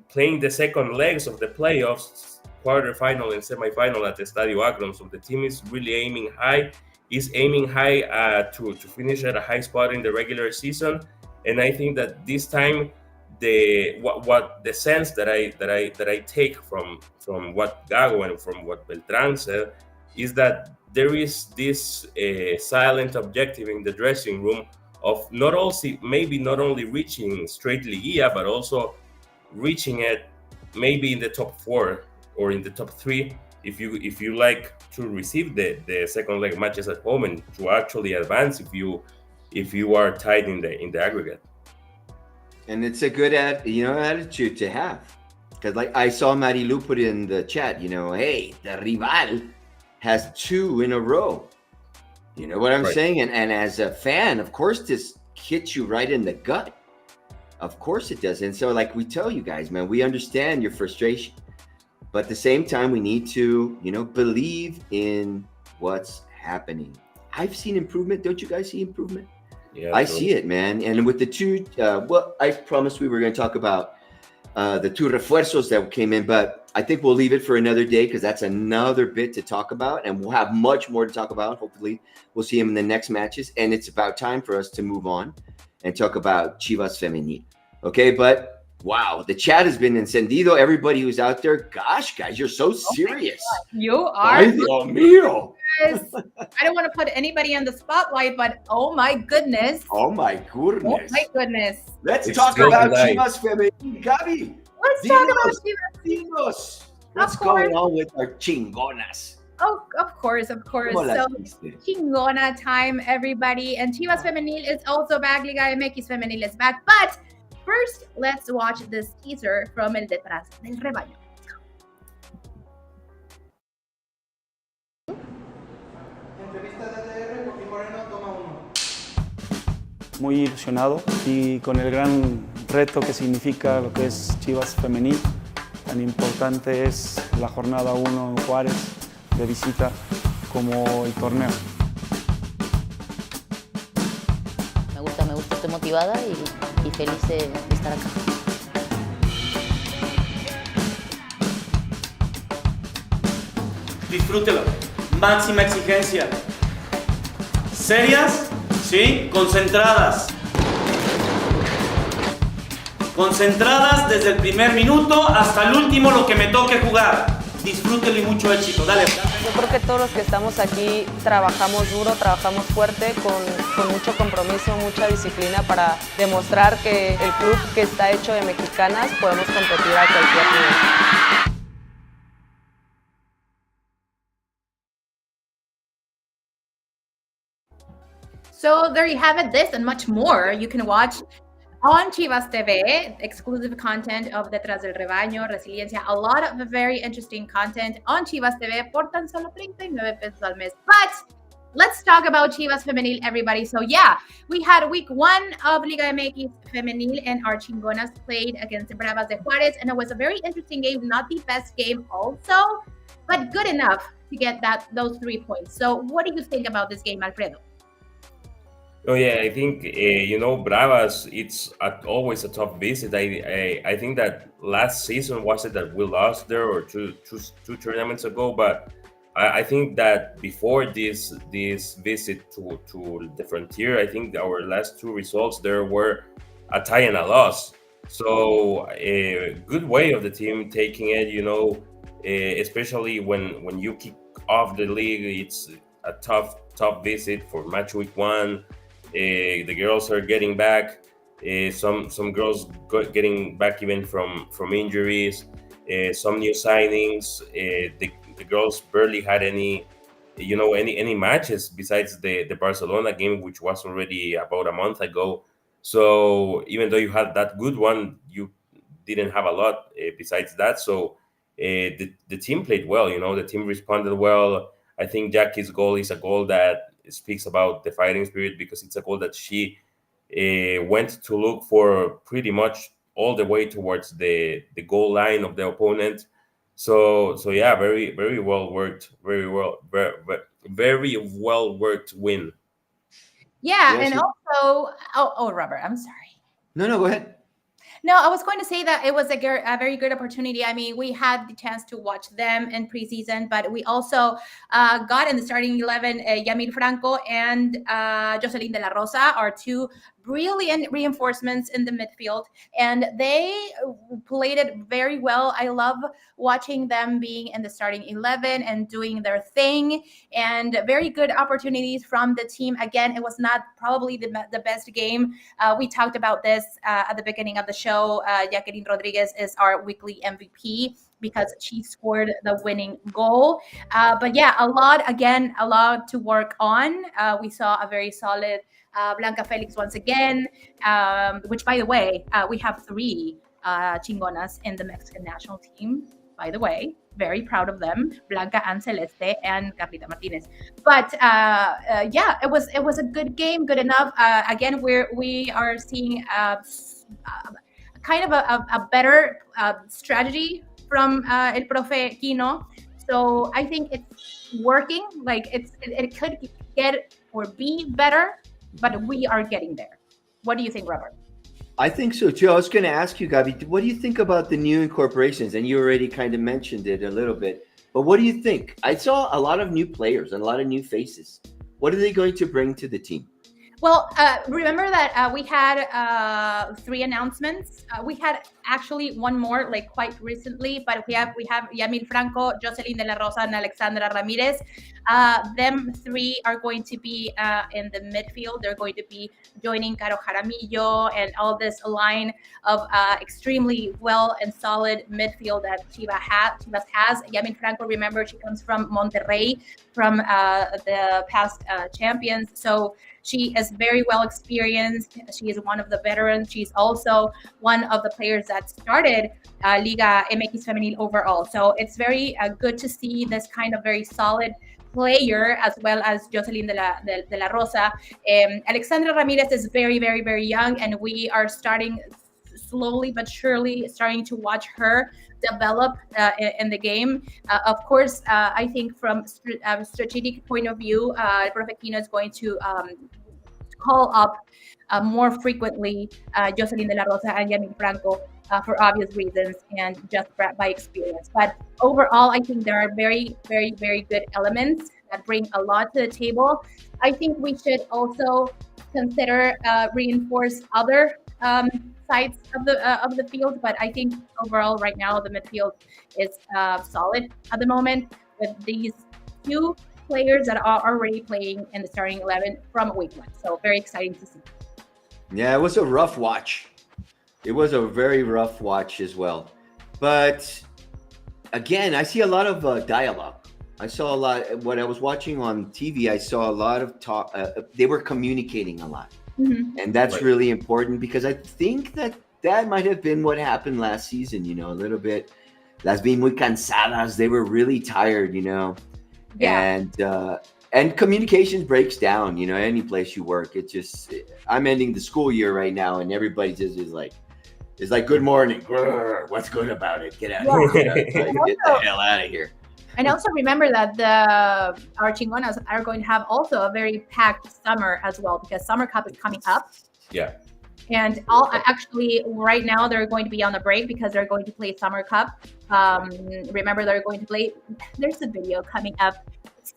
playing the second legs of the playoffs, quarterfinal and semifinal at Estadio Akron. So the team is really aiming high, to finish at a high spot in the regular season. And I think that this time, what the sense that I take from what Gago and from what Beltrán said is that there is this silent objective in the dressing room of not only reaching straight Liguilla, but also reaching it maybe in the top 4 or in the top 3 if you like to receive the second leg matches at home and to actually advance if you are tied in the aggregate. And it's a good attitude to have, because like I saw Marilu put in the chat, hey, the rival has 2 in a row. You know what I'm saying? And as a fan, of course, this hits you right in the gut. Of course it does. And so like we tell you guys, man, we understand your frustration, but at the same time, we need to, believe in what's happening. I've seen improvement. Don't you guys see improvement? Yeah, I see it, man. And with the 2, I promised we were going to talk about the 2 refuerzos that came in, but I think we'll leave it for another day because that's another bit to talk about, and we'll have much more to talk about. Hopefully, we'll see him in the next matches, and it's about time for us to move on and talk about Chivas Femenil. Okay, but wow, the chat has been encendido. Everybody who's out there, gosh, guys, you're so serious. You are. Ay, Dios mío. I don't want to put anybody on the spotlight, but oh my goodness. Oh my goodness. Oh my goodness. Let's talk about Chivas Femenil. Gabi, Let's talk about Chivas. Dinos. What's going on with our chingonas? Oh, of course. So, chingona time, everybody. And Chivas Femenil is also back. Liga MX Femenil is back. But first, let's watch this teaser from El Detrás del Rebaño. Muy ilusionado y con el gran reto que significa lo que es Chivas Femenil. Tan importante es la jornada 1 en Juárez de visita como el torneo. Me gusta, estoy motivada y feliz de estar acá. Disfrútelo, máxima exigencia. Serias, sí, concentradas. Concentradas desde el primer minuto hasta el último, lo que me toque jugar. Disfrútelo y mucho éxito, dale. Yo creo que todos los que estamos aquí trabajamos duro, trabajamos fuerte, con mucho compromiso, mucha disciplina para demostrar que el club que está hecho de mexicanas podemos competir a cualquier nivel. So there you have it. This and much more you can watch on Chivas TV, exclusive content of Detrás del Rebaño, Resiliencia, a lot of very interesting content on Chivas TV por tan solo 39 pesos al mes. But let's talk about Chivas Femenil, everybody. So yeah, we had week 1 of Liga MX Femenil, and our Chingonas played against Bravas de Juárez, and it was a very interesting game, not the best game also, but good enough to get those 3 points. So what do you think about this game, Alfredo? Oh yeah, I think Bravas. It's always a tough visit. I think that last season was it that we lost there, or two tournaments ago. But I think that before this visit to the Frontier, I think our last 2 results there were a tie and a loss. So a good way of the team taking it. Especially when you kick off the league, it's a tough visit for match week 1. The girls are getting back. Some girls getting back even from injuries. Some new signings. The girls barely had any matches besides the Barcelona game, which was already about a month ago. So even though you had that good one, didn't have a lot besides that. So the team played well. The team responded well. I think Jackie's goal is a goal that speaks about the fighting spirit, because it's a goal that she went to look for pretty much all the way towards the goal line of the opponent. So yeah, very, very well worked. Very well worked win. Yeah, Yes, and also, Robert, I'm sorry. No, go ahead. No, I was going to say that it was a very good opportunity. I mean, we had the chance to watch them in preseason, but we also got in the starting 11 Yamil Franco and Jocelyn De La Rosa, our two brilliant reinforcements in the midfield, and they played it very well. I love watching them being in the starting 11 and doing their thing, and very good opportunities from the team. Again, it was not probably the best game. We talked about this at the beginning of the show. Jacqueline Rodriguez is our weekly MVP because she scored the winning goal. But yeah, a lot to work on. We saw a very solid Blanca Felix once again, which, by the way, we have 3 chingonas in the Mexican national team, by the way. Very proud of them, Blanca and Celeste and Carlita Martinez. But yeah, it was a good game, good enough. Again, we are seeing kind of a better strategy from El Profe Quino. So I think it's working. Like it could get or be better, but we are getting there. What do you think, Robert? I think so too. I was going to ask you, Gabi, what do you think about the new incorporations? And you already kind of mentioned it a little bit, but what do you think? I saw a lot of new players and a lot of new faces. What are they going to bring to the team? Well, remember that we had 3 announcements. We had actually one more, like quite recently, but we have Yamil Franco, Jocelyn De La Rosa, and Alexandra Ramirez. Them 3 are going to be in the midfield. They're going to be joining Caro Jaramillo and all this line of extremely well and solid midfield that Chivas has. Yamil Franco, remember, she comes from Monterrey, from the past champions. So she is very well experienced. She is one of the veterans. She's also one of the players that started Liga MX Femenil overall. So it's very good to see this kind of very solid player, as well as Jocelyn De La Rosa. Alexandra Ramirez is very, very, very young, and we are slowly but surely starting to watch her develop in the game. Of course, I think from a strategic point of view, Profe Quino is going to call up more frequently Jocelyn De La Rosa and Yamil Franco for obvious reasons and just by experience. But overall, I think there are very, very, very good elements that bring a lot to the table. I think we should also consider reinforce other sides of the field, but I think overall right now the midfield is solid at the moment with these 2 players that are already playing in the starting 11 from week 1. So very exciting to see. Yeah, it was a rough watch. It was a very rough watch as well. But again, I see a lot of dialogue. I saw a lot. When I was watching on TV, I saw a lot of talk. They were communicating a lot. Mm-hmm. And that's really important, because I think that might have been what happened last season, a little bit. Las vi muy cansadas. They were really tired, Yeah. And communications breaks down, any place you work. It's just, I'm ending the school year right now, and everybody just is like, good morning. Grr, what's good about it? Get out of here. Get the hell out of here. And also remember that our Chingonas are going to have also a very packed summer as well, because Summer Cup is coming up. Yeah. And actually right now they're going to be on a break because they're going to play Summer Cup. Remember, they're going to play. There's a video coming up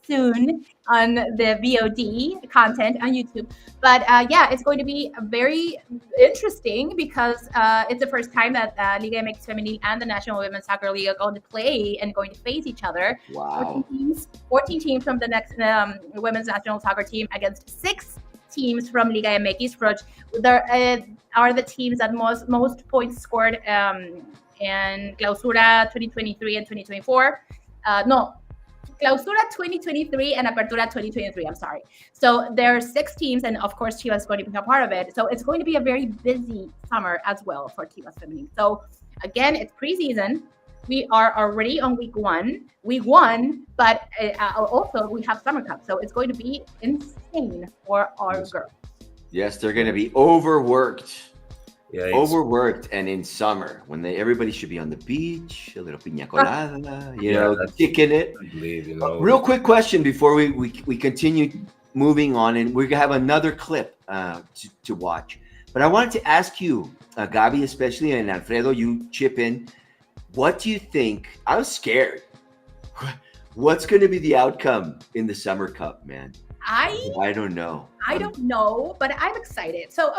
soon on the VOD content on YouTube. But yeah, it's going to be very interesting because it's the first time that Liga MX Femenil and the National Women's Soccer League are going to play and going to face each other. Wow. 14 teams from the next women's national soccer team against 6 teams from Liga MX, which are the teams that most points scored in Clausura 2023 and 2024. Clausura 2023 and Apertura 2023, I'm sorry. So there are 6 teams, and of course Chivas is going to become part of it. So it's going to be a very busy summer as well for Chivas Femenil. So Again, it's preseason. We are already on week one. We won, but also we have Summer Cup. So it's going to be insane for our girls. Yes, they're going to be overworked. Yeah, Overworked, and in summer when everybody should be on the beach, a little piña colada, you know, kicking it. I believe, you know. Real quick question before we continue moving on, and we're gonna have another clip to watch. But I wanted to ask you, Gabi, especially, and Alfredo, you chip in. What do you think? I was scared. What's going to be the outcome in the Summer Cup, man? I don't know. I don't know, but I'm excited. So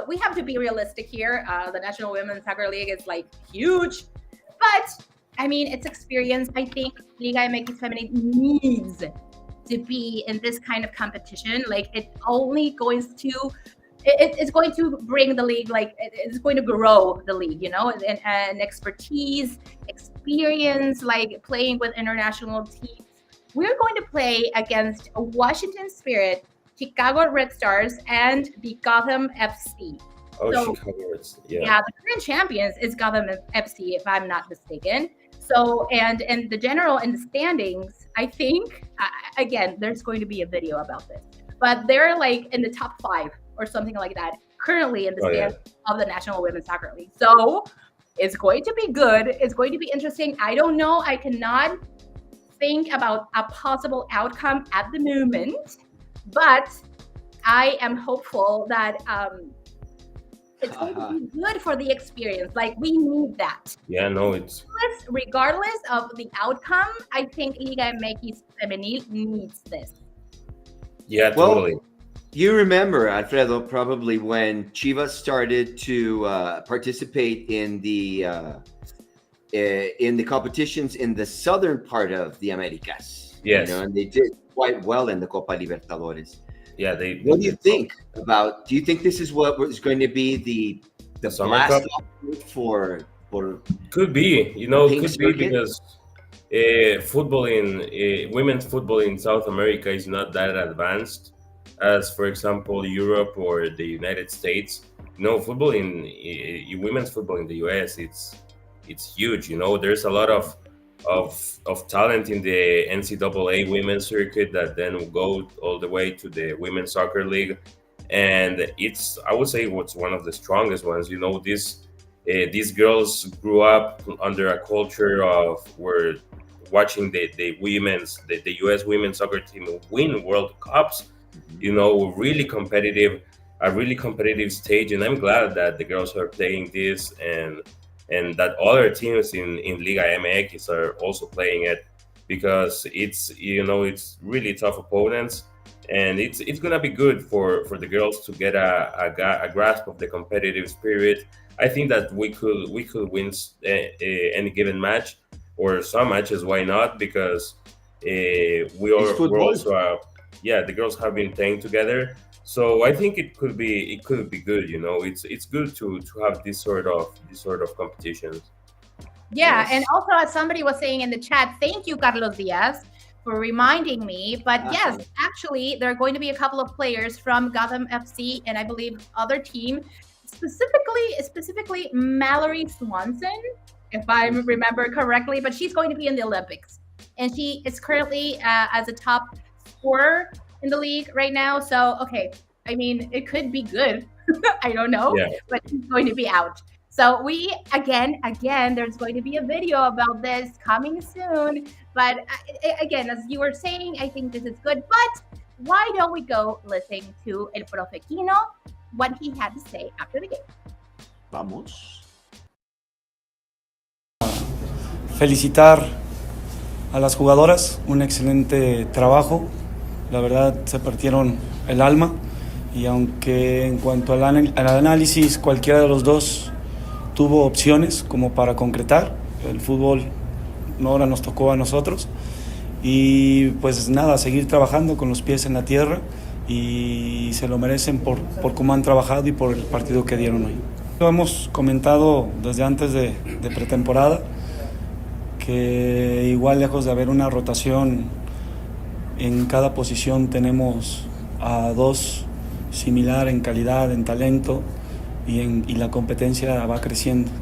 we have to be realistic here. The National Women's Soccer League is like huge, but I mean, it's experience. I think Liga MX Femenil needs to be in this kind of competition. Like it's going to bring the league, like it's going to grow the league, you know, and expertise, experience, like playing with international teams. We're going to play against Washington Spirit, Chicago Red Stars, and the Gotham FC. So, Chicago Reds, yeah, the current champions is Gotham FC, if I'm not mistaken. So, and the general in the standings, I think, again, there's going to be a video about this, but they're like in the top 5 or something like that currently in the standings of the National Women's Soccer League. So it's going to be good. It's going to be interesting. I don't know. I cannot think about a possible outcome at the moment, but I am hopeful that it's going to be good for the experience. Like we need that. Yeah, no, it's regardless of the outcome. I think Liga MX Femenil needs this. Yeah, totally. Well, you remember, Alfredo, probably when Chivas started to participate in the competitions in the southern part of the Americas. Yes. You know, and they did quite well in the Copa Libertadores. Yeah, What do you think about? Do you think this is what is going to be the blast off for? Could be, you know, could be circuit? because football in women's football in South America is not that advanced as, for example, Europe or the United States. You know, football in women's football in the US, it's huge. You know, there's a lot of talent in the NCAA women's circuit that then will go all the way to the Women's Soccer League, and I would say it's one of the strongest ones. You know, these girls grew up under a culture of where watching the US women's soccer team win World Cups. You know, a really competitive stage, and I'm glad that the girls are playing this and that other teams in Liga MX are also playing it, because it's really tough opponents, and it's gonna be good for the girls to get a grasp of the competitive spirit. I think that we could win any given match or some matches. Why not? Because we're also the girls have been playing together. So I think it could be good. You know, it's good to have this sort of competitions. Yeah, and also as somebody was saying in the chat, thank you, Carlos Diaz, for reminding me. But yes, actually, there are going to be a couple of players from Gotham FC and I believe other team, specifically Mallory Swanson, if I remember correctly. But she's going to be in the Olympics, and she is currently as a top scorer in the league right now. So, okay, I mean, it could be good. I don't know, but he's going to be out. So we, again, there's going to be a video about this coming soon. But again, as you were saying, I think this is good. But why don't we go listen to El Profe Quino, what he had to say after the game. Vamos. Felicitar a las jugadoras, un excelente trabajo. La verdad se partieron el alma, y aunque en cuanto al análisis cualquiera de los dos tuvo opciones como para concretar, el fútbol ahora nos tocó a nosotros, y pues nada, seguir trabajando con los pies en la tierra, y se lo merecen por cómo han trabajado y por el partido que dieron hoy. Lo hemos comentado desde antes de pretemporada, que igual lejos de haber una rotación en cada posición, tenemos a dos similar en calidad, en talento, y la competencia va creciendo.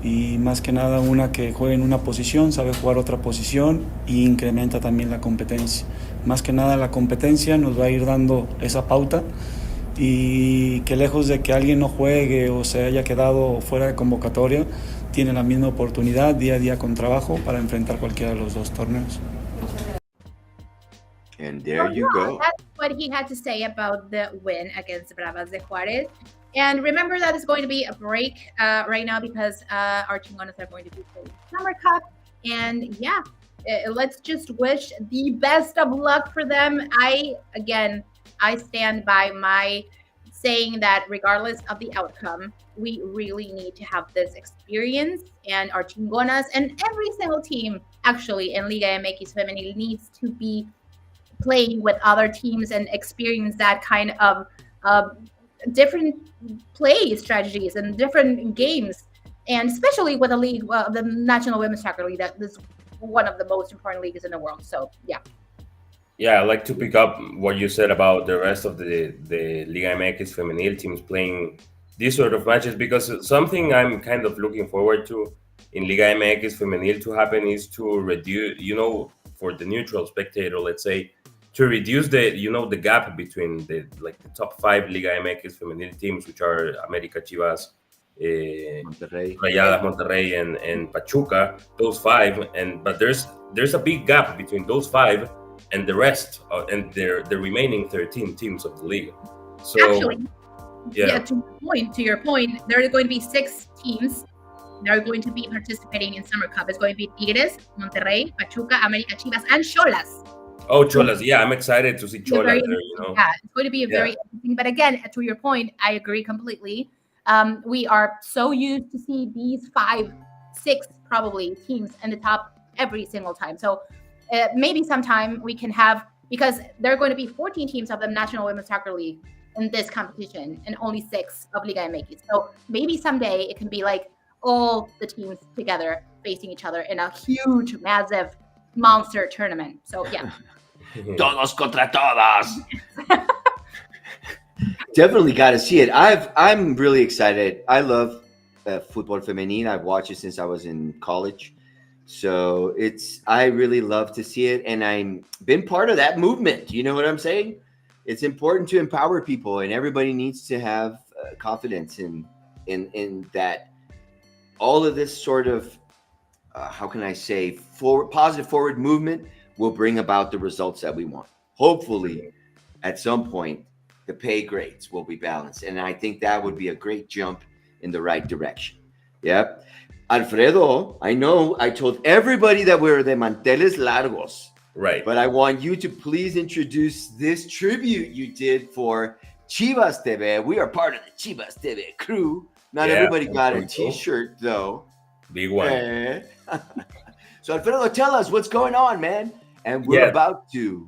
y más que nada una que juegue en una posición, sabe jugar otra posición y incrementa también la competencia. Más que nada la competencia nos va a ir dando esa pauta y que lejos de que alguien no juegue o se haya quedado fuera de convocatoria, tiene la misma oportunidad día a día con trabajo para enfrentar cualquiera de los dos torneos. And there you go. That's what he had to say about the win against Bravas de Juarez. And remember that it's going to be a break right now because our Chingonas are going to be playing Summer Cup. And yeah, let's just wish the best of luck for them. I stand by my saying that regardless of the outcome, we really need to have this experience, and our Chingonas and every single team actually in Liga MX Femenil needs to be playing with other teams and experience that kind of different play strategies and different games, and especially with a league, the National Women's Soccer League, that is one of the most important leagues in the world. So yeah, I'd like to pick up what you said about the rest of the Liga MX Femenil teams playing these sort of matches, because something I'm kind of looking forward to in Liga MX Femenil to happen is to reduce, for the neutral spectator, let's say, to reduce the gap between the top 5 Liga MX Femenil teams, which are América, Chivas, Monterrey, Rayadas, Monterrey, and Pachuca. Those 5, but there's a big gap between those 5 and the rest, and the remaining 13 teams of the league. So actually, to your point, there are going to be 6 teams that are going to be participating in Summer Cup. It's going to be Tigres, Monterrey, Pachuca, América, Chivas, and Xolas. Oh, Xolas. Yeah, I'm excited to see Xolas there, Yeah, it's going to be very interesting. But again, to your point, I agree completely. We are so used to see these 5, 6 probably teams in the top every single time. So maybe sometime we can have, because there are going to be 14 teams of the National Women's Soccer League in this competition and only 6 of Liga MX. So maybe someday it can be like all the teams together facing each other in a huge, massive monster tournament. So yeah. Todos contra todas. Definitely got to see it. I'm really excited. I love football femenil. I've watched it since I was in college. So I really love to see it. And I've been part of that movement. You know what I'm saying? It's important to empower people, and everybody needs to have confidence in that. All of this sort of, how can I say, positive forward movement will bring about the results that we want. Hopefully, at some point, the pay grades will be balanced. And I think that would be a great jump in the right direction. Yep. Alfredo, I know I told everybody that we're the manteles largos. Right. But I want you to please introduce this tribute you did for Chivas TV. We are part of the Chivas TV crew. Not everybody got a t-shirt, though. Big one. So, Alfredo, tell us what's going on, man. And we're about to.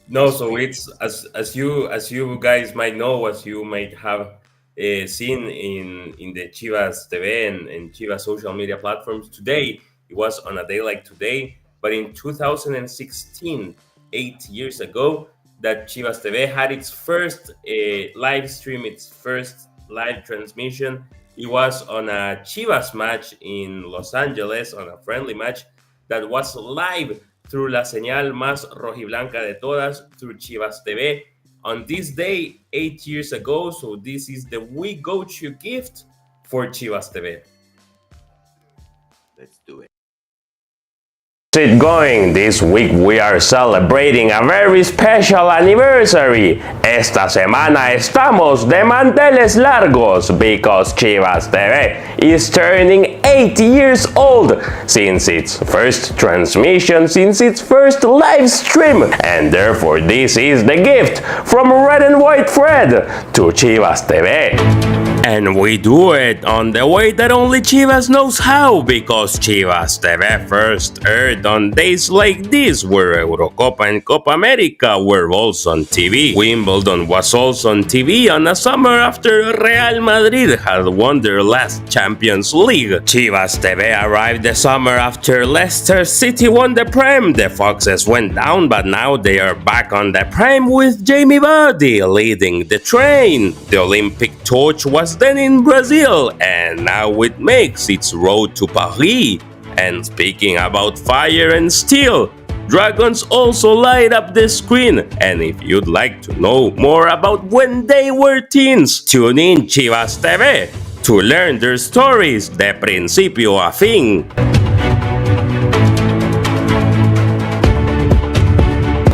No, so it's as you guys might know, as you might have seen in the Chivas TV and Chivas social media platforms today. It was on a day like today, but in 2016, 8 years ago, that Chivas TV had its first live stream, its first live transmission. It was on a Chivas match in Los Angeles, on a friendly match that was live through la señal más rojiblanca de todas, through Chivas TV. On this day, 8 years ago, so this is the We Got You gift for Chivas TV. Let's do it. It going. This week we are celebrating a very special anniversary. Esta semana estamos de manteles largos because Chivas TV is turning 8 years old since its first transmission, since its first live stream, and therefore this is the gift from Red and White Fred to Chivas TV. And we do it on the way that only Chivas knows how, because Chivas TV first aired on days like this, where Eurocopa and Copa America were also on TV. Wimbledon was also on TV on a summer after Real Madrid had won their last Champions League. Chivas TV arrived the summer after Leicester City won the Prem. The Foxes went down, but now they are back on the Prem with Jamie Vardy leading the train. The Olympic torch was Chivas, then in Brazil, and now it makes its road to Paris. And speaking about fire and steel, dragons also light up the screen. And if you'd like to know more about when they were teens, tune in Chivas TV to learn their stories de principio a fin.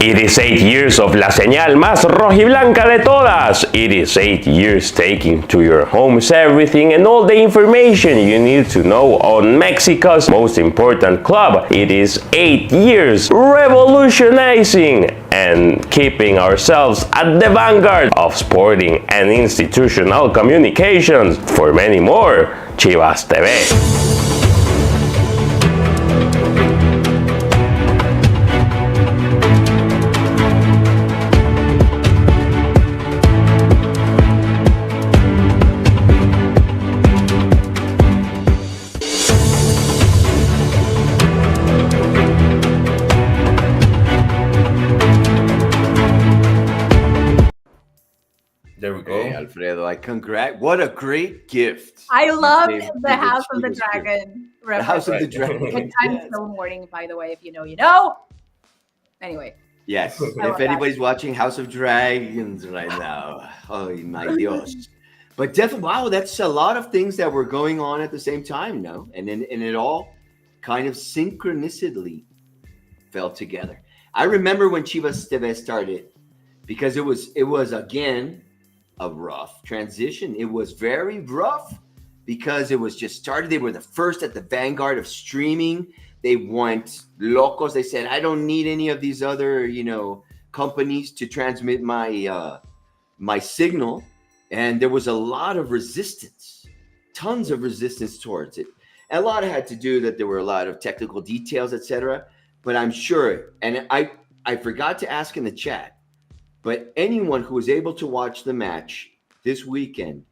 It is 8 years of la señal más rojiblanca de todas. It is 8 years taking to your homes everything and all the information you need to know on Mexico's most important club. It is 8 years revolutionizing and keeping ourselves at the vanguard of sporting and institutional communications. For many more, Chivas TV. There we go. Hey, Alfredo, what a great gift. I love Gave the House of the Chivas gift. Dragon. The House of the Good Dragon. time Yes. till morning, by the way. If you know, you know. Anyway. Yes. love If that. anybody's watching House of Dragons right now, oh my Dios. But definitely, wow, that's a lot of things that were going on at the same time, no? And it all kind of synchronicity fell together. I remember when Chivas TV started, because it was again a rough transition. It was very rough because it was just started. They were the first at the vanguard of streaming. They went locos. They said, I don't need any of these other, companies to transmit my my signal. And there was a lot of resistance, tons of resistance towards it. And a lot had to do that there were a lot of technical details, etc. But I'm sure, and I forgot to ask in the chat, but anyone who was able to watch the match this weekend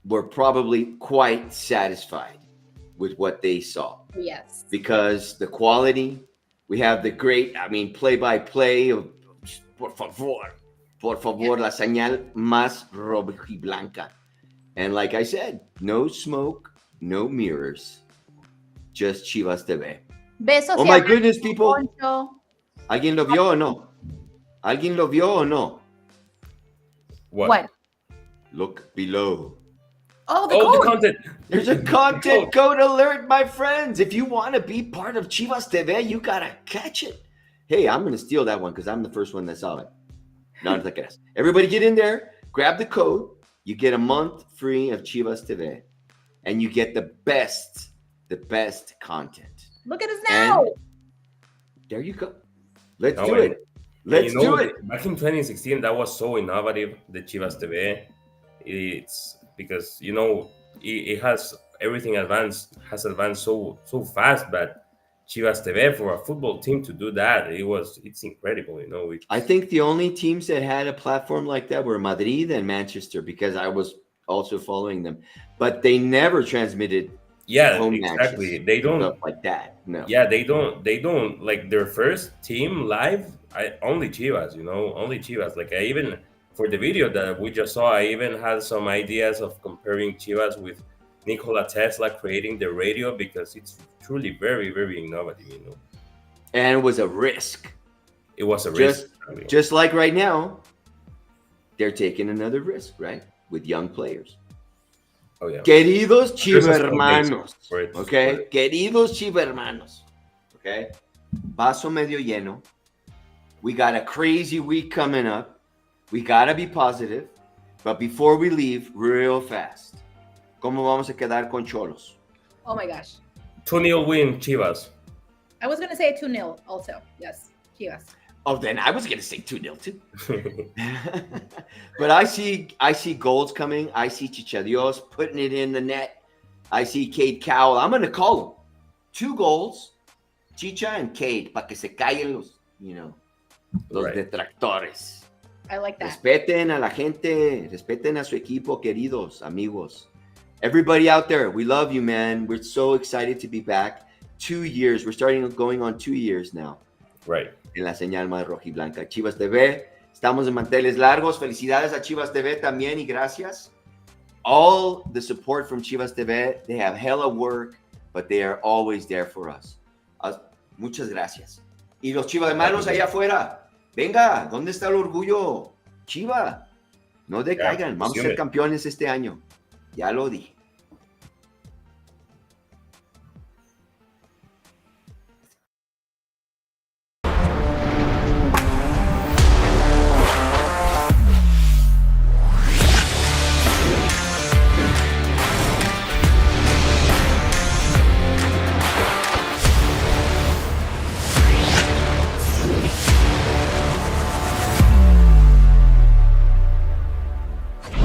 were probably quite satisfied with what they saw. Yes. Because the quality, we have the great, play-by-play of por favor, la señal más rojiblanca. And like I said, no smoke, no mirrors, just Chivas TV. Besos. Oh y my abrazos, goodness, people. Poncho. ¿Alguien lo vio o no? ¿Alguien lo vio o no? What? Look below. Oh, the Oh, code. the content. There's a content code alert, my friends. If you want to be part of Chivas TV, you got to catch it. Hey, I'm going to steal that one because I'm the first one that saw it. No te creas. Everybody get in there, grab the code. You get a month free of Chivas TV. And you get the best content. Look at us now. And there you go. Let's Oh, do and- it. Let's do it. Back in 2016, that was so innovative, the Chivas TV. It's because, it has everything has advanced so fast, but Chivas TV for a football team to do that, it's incredible, I think the only teams that had a platform like that were Madrid and Manchester, because I was also following them, but they never transmitted home exactly. matches, They don't stuff like that. No. Yeah, they don't like their first team live. Only Chivas, only Chivas. Like I even for the video that we just saw, I even had some ideas of comparing Chivas with Nikola Tesla creating the radio because it's truly very, very innovative. And it was a risk. It was a risk. Just like right now, they're taking another risk, right? With young players. Oh yeah. Queridos There's a chivermanos, for it. okay? Queridos chivermanos, okay? Vaso medio lleno. We got a crazy week coming up. We got to be positive. But before we leave, real fast, ¿cómo vamos a quedar con Cholos? Oh my gosh. 2-0 win, Chivas. I was going to say 2-0 also. Yes. Chivas. Oh, then I was going to say 2-0 too. But I see goals coming. I see Chichadios putting it in the net. I see Cade Cowell. I'm going to call them 2 goals, Chicha and Cade, para que se callen los detractores. I like that. Respeten a la gente. Respeten a su equipo, queridos, amigos. Everybody out there, we love you, man. We're so excited to be back. 2 years. We're going on 2 years now. Right. En la señal más rojiblanca. Chivas TV. Estamos en manteles largos. Felicidades a Chivas TV también y gracias. all the support from Chivas TV. They have hella work, but they are always there for us. Muchas gracias. Y los Chivas hermanos allá afuera, venga, ¿dónde está el orgullo? Chiva, no decaigan, vamos a ser campeones este año. Ya lo dije.